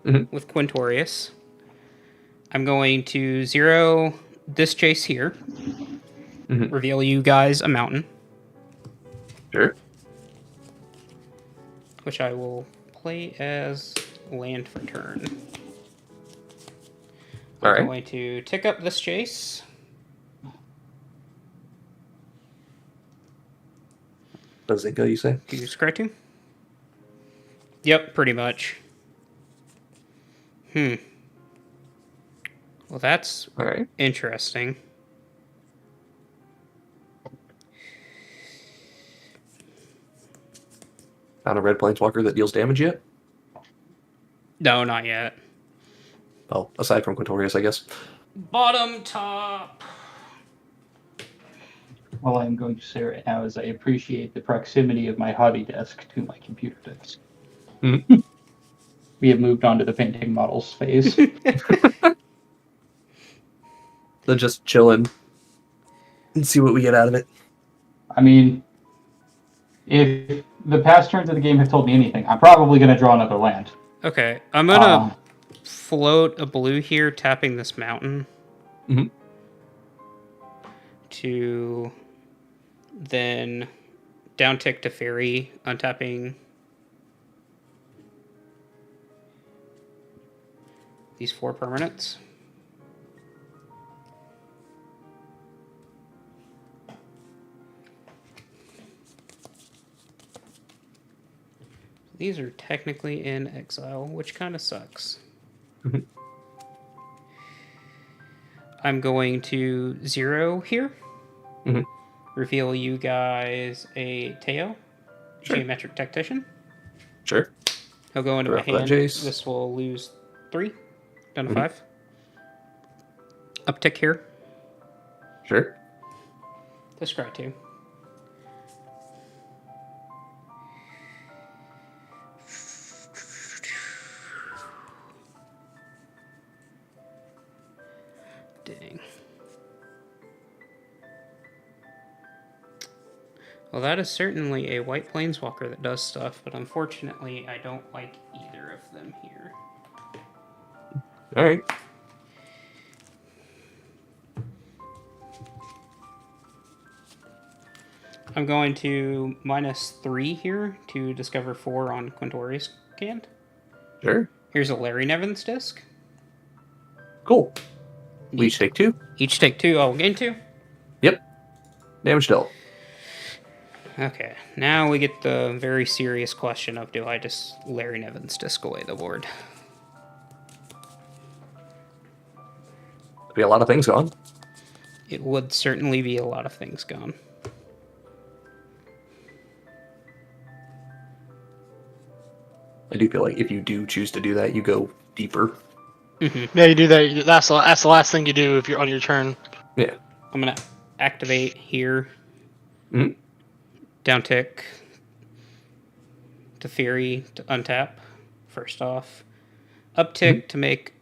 with Quintorius. I'm going to 0 this chase here. Reveal you guys a mountain. Sure. Which I will play as land for turn. All right. I'm going to tick up this chase. Does it go, you say? Do you scratch him? Yep, pretty much. Well, that's All right. interesting. Found a red planeswalker that deals damage yet? No, not yet. Well, aside from Quintorius, I guess. Bottom top. All I'm going to say right now is I appreciate the proximity of my hobby desk to my computer desk. We have moved on to the painting models phase. So just chilling and see what we get out of it. I mean, if the past turns of the game have told me anything, I'm probably going to draw another land. Okay, I'm gonna float a blue here, tapping this mountain. To then down tick to fairy, untapping these 4 permanents. These are technically in exile, which kind of sucks. I'm going to 0 here. Reveal you guys a Teo, Geometric Tactician. Sure. He'll go into my hand. Jace. This will lose 3, down to 5. Uptick here. Sure. Discard 2. Dang. Well, that is certainly a white planeswalker that does stuff, but unfortunately, I don't like either of them here. All right. I'm going to -3 here to discover 4 on Quintorius Cand. Sure. Here's a Larry Nevins disc. Cool. We each take 2. Each take 2. Oh, gain 2? Yep. Damage dealt. Okay, now we get the very serious question of, do I just Larry Nevins disc away the board? Be a lot of things gone. It would certainly be a lot of things gone. I do feel like if you do choose to do that, you go deeper. Yeah, you do that. That's the last thing you do if you're on your turn. Yeah. I'm going to activate here. Mhm. Down tick to Fury to untap, first off. Uptick to make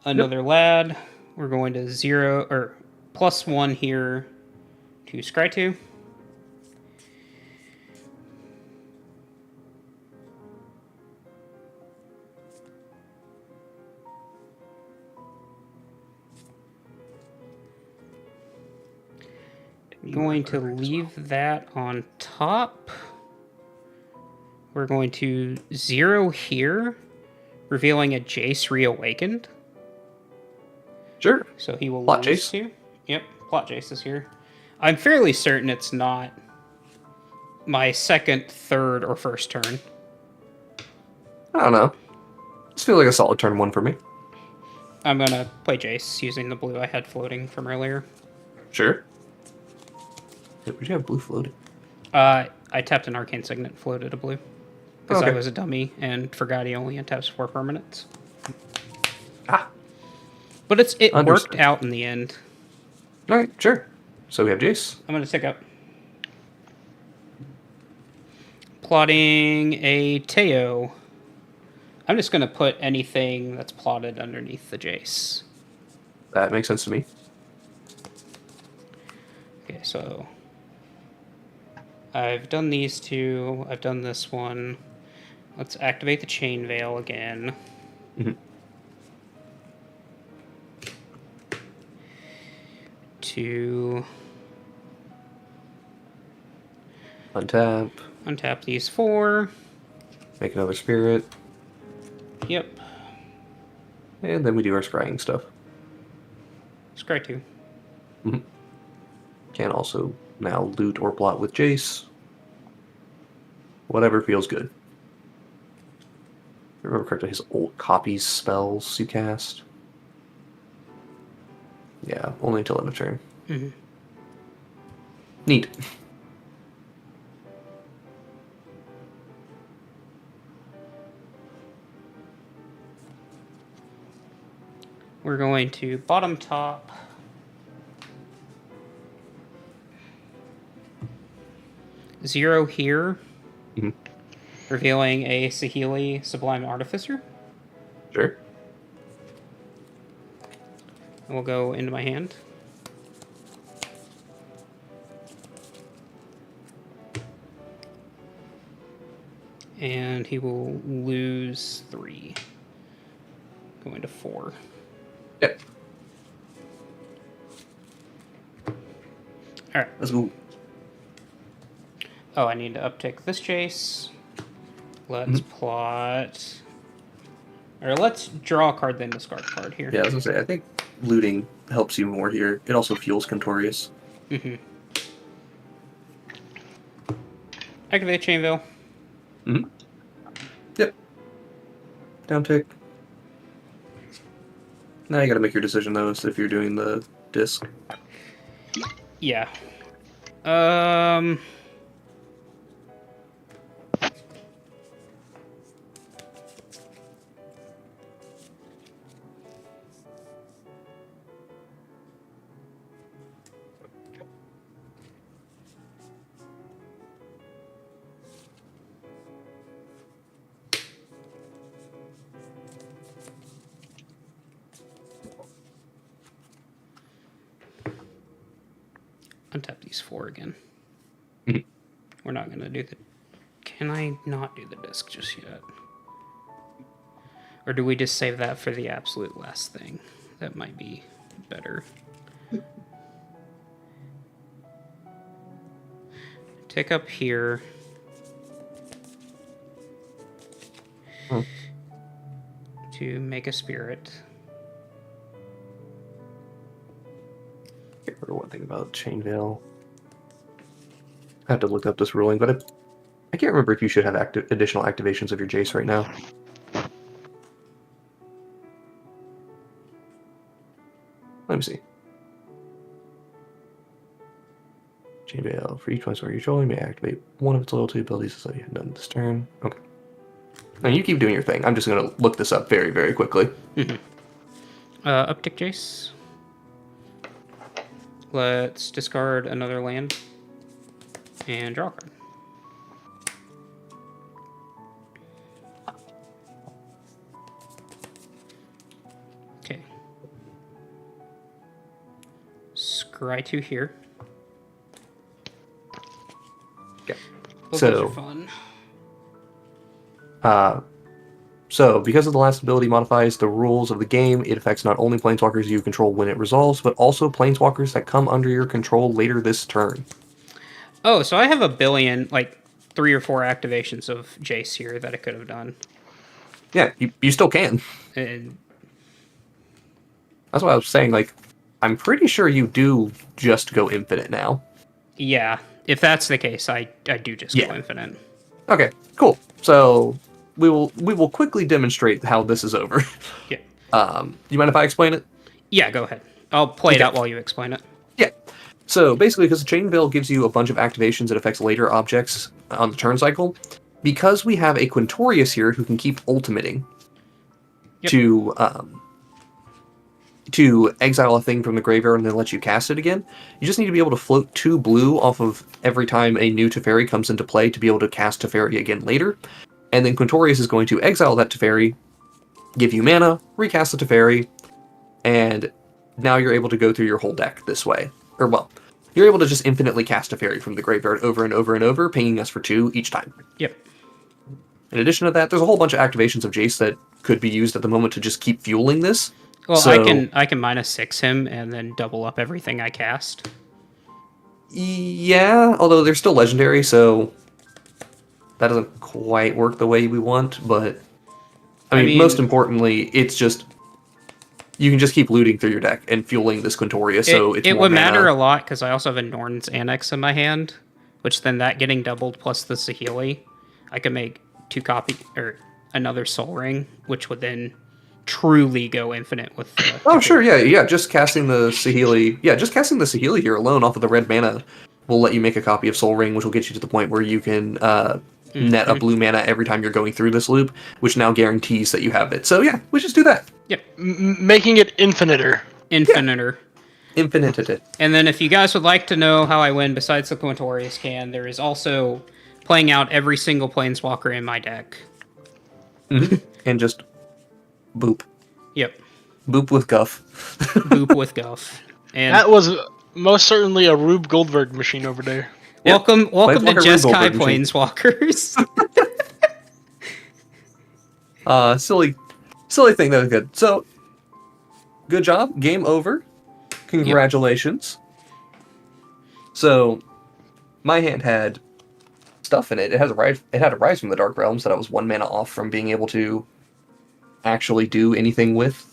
another lad. We're going to 0 or +1 here to scry 2. Going to leave that on top. We're going to 0 here, revealing a Jace Reawakened. Sure. So he will Plot lose Jace. 2. Yep, Plot Jace is here. I'm fairly certain it's not my second, third, or first turn. I don't know. This feels like a solid turn 1 for me. I'm gonna play Jace using the blue I had floating from earlier. Sure. Wait, would you have blue floated? I tapped an Arcane Signet and floated a blue. Because I Okay. was a dummy and forgot he only untaps 4 permanents. Ah. But it worked Understood. out in the end. All right, sure. So we have Jace. I'm gonna tick up. Plotting a Teo. I'm just gonna put anything that's plotted underneath the Jace. That makes sense to me. Okay, so I've done these two. I've done this one. Let's activate the Chain Veil again. Mhm. To Untap. untap these 4. Make another spirit. Yep. And then we do our scrying stuff. Scry 2. Can also now loot or plot with Jace. Whatever feels good. If I remember correctly, his old copies spells you cast. Yeah, only until end of turn. Mm-hmm. Neat. We're going to bottom top. Zero here. Mhm. Revealing a Saheeli Sublime Artificer. Sure. And we'll go into my hand. And he will lose 3. Going to 4. Yep. Alright. Let's go. Oh, I need to uptick this Jace. Let's plot... Or let's draw a card, then discard a card here. Yeah, I was gonna say, I think looting helps you more here. It also fuels Contorious. Mm-hmm. Activate Chain Veil. Mm-hmm. Yep. Down tick. Now you gotta make your decision, though, if you're doing the disc. Yeah. Untap these 4 again. Mhm. We're not gonna do the... Can I not do the disc just yet? Or do we just save that for the absolute last thing? That might be better. Tick up here. To make a spirit. I can't remember one thing about Chain Veil. I have to look up this ruling, but I can't remember if you should have additional activations of your Jace right now. Let me see. Chain Veil. For each place where you're controlling, may activate one of its loyalty abilities as though you had done this turn. Okay. Now you keep doing your thing. I'm just going to look this up very, very quickly. Uptick Jace. Let's discard another land. And draw a card. Okay. Scry 2 here. Okay. Both So- those are fun. So, because of the last ability modifies the rules of the game, it affects not only planeswalkers you control when it resolves, but also planeswalkers that come under your control later this turn. Oh, so I have a billion, like 3 or 4 activations of Jace here that I could have done. Yeah, you still can. And That's what I was saying. Like, I'm pretty sure you do just go infinite now. Yeah, if that's the case, I do just go infinite. Okay, cool. So we will quickly demonstrate how this is over. Yeah. You mind if I explain it? Yeah, go ahead. I'll play it out while you explain it. Yeah. So basically, because the Chain Veil gives you a bunch of activations that affects later objects on the turn cycle, because we have a Quintorius here who can keep ultimating to exile a thing from the graveyard and then let you cast it again, you just need to be able to float 2 blue off of every time a new Teferi comes into play to be able to cast Teferi again later. And then Quintorius is going to exile that Teferi, give you mana, recast the Teferi, and now you're able to go through your whole deck this way. Or, well, you're able to just infinitely cast Teferi from the graveyard over and over and over, pinging us for 2 each time. Yep. In addition to that, there's a whole bunch of activations of Jace that could be used at the moment to just keep fueling this. Well, so, I can -6 him and then double up everything I cast. Yeah, although they're still legendary, so that doesn't quite work the way we want, but I mean most importantly, it's just you can just keep looting through your deck and fueling this Quintorius, so it's it more would mana. matter a lot because I also have a Norn's Annex in my hand, which then that getting doubled plus the Saheeli, I could make 2 copy or another Soul Ring, which would then truly go infinite with. Oh sure, yeah. Just casting the Saheeli, here alone off of the red mana will let you make a copy of Soul Ring, which will get you to the point where you can net a blue mana every time you're going through this loop, which now guarantees that you have it. So yeah, we just do that. Yep. Making it infiniter. Infiniter. Yeah. Infinited. And then if you guys would like to know how I win besides the Quintorius can, there is also playing out every single Planeswalker in my deck. Mm-hmm. And just boop. Yep. Boop with guff. Boop with guff. And That was most certainly a Rube Goldberg machine over there. welcome to Planeswalker Jeskai Rube Goldberg Planeswalkers. Silly thing that was good. So, good job. Game over. Congratulations. Yep. So, my hand had stuff in it. It had a Rise from the Dark Realms that I was 1 mana off from being able to actually do anything with.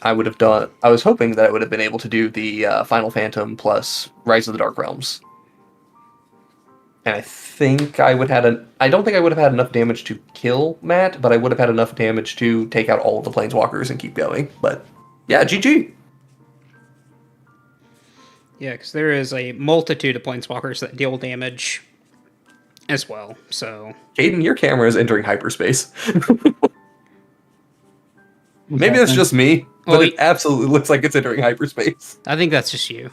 I was hoping that I would have been able to do the Final Phantom plus Rise of the Dark Realms. And I think I don't think I would have had enough damage to kill Matt, but I would have had enough damage to take out all of the Planeswalkers and keep going. But yeah, GG. Yeah, because there is a multitude of Planeswalkers that deal damage as well, so... Caden, your camera is entering hyperspace. Maybe that's just me, but it absolutely looks like it's entering hyperspace. I think that's just you.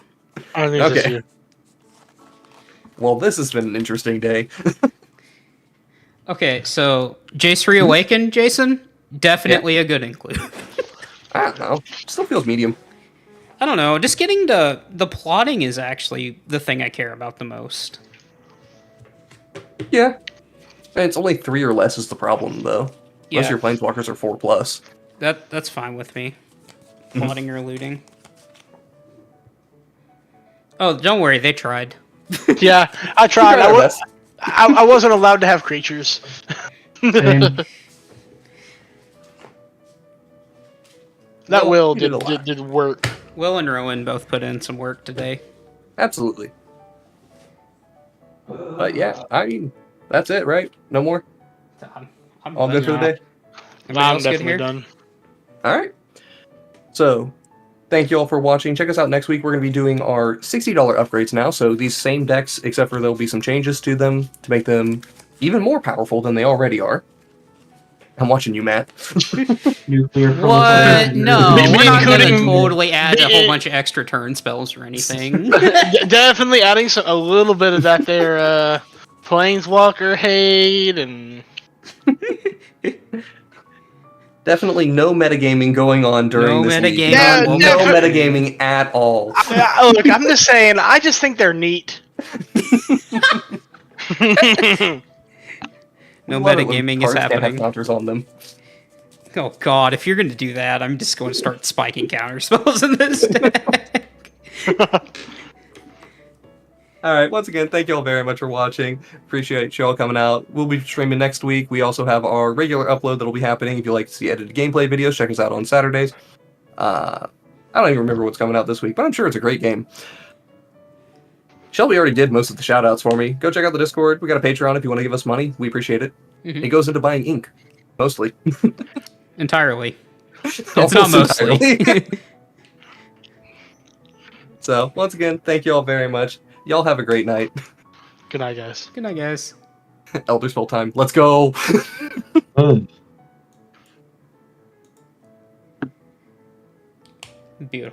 I think it's just you. Well, this has been an interesting day. Okay, so Jace Reawakened, Jason? Definitely a good include. I don't know. Still feels medium. I don't know. Just getting the plotting is actually the thing I care about the most. Yeah. And it's only 3 or less is the problem, though. Unless your Planeswalkers are 4+. That's fine with me. Plotting or looting. Oh, don't worry. They tried. Yeah, I tried. I wasn't allowed to have creatures. Same. That Well, Will you did did work. Will and Rowan both put in some work today. Absolutely. But yeah, I mean, that's it, right? No more? I'm All good for the day? Everybody I'm else good definitely here? done. Alright. So, thank you all for watching. Check us out next week. We're going to be doing our $60 upgrades now. So these same decks, except for there'll be some changes to them to make them even more powerful than they already are. I'm watching you, Matt. Nuclear What? proliferation. No, Maybe we're not going to including- totally add a whole bunch of extra turn spells or anything. Definitely adding a little bit of that there Planeswalker hate and Definitely no metagaming going on during No this league. metagaming. Yeah, No definitely. metagaming at all. Look, I'm just saying, I just think they're neat. No Love it when metagaming is cards can't have happening. counters on them. Oh god, if you're going to do that, I'm just going to start spiking counter spells in this deck. Alright, once again, thank you all very much for watching. Appreciate you all coming out. We'll be streaming next week. We also have our regular upload that'll be happening. If you like to see edited gameplay videos, check us out on Saturdays. I don't even remember what's coming out this week, but I'm sure it's a great game. Shelby already did most of the shout-outs for me. Go check out the Discord. We got a Patreon if you want to give us money. We appreciate it. Mhm. It goes into buying ink, mostly. Entirely. It's Almost not mostly. entirely. So, once again, thank you all very much. Y'all have a great night. Good night, guys. Good night, guys. Elder Spell time. Let's go! Boom. Beautiful.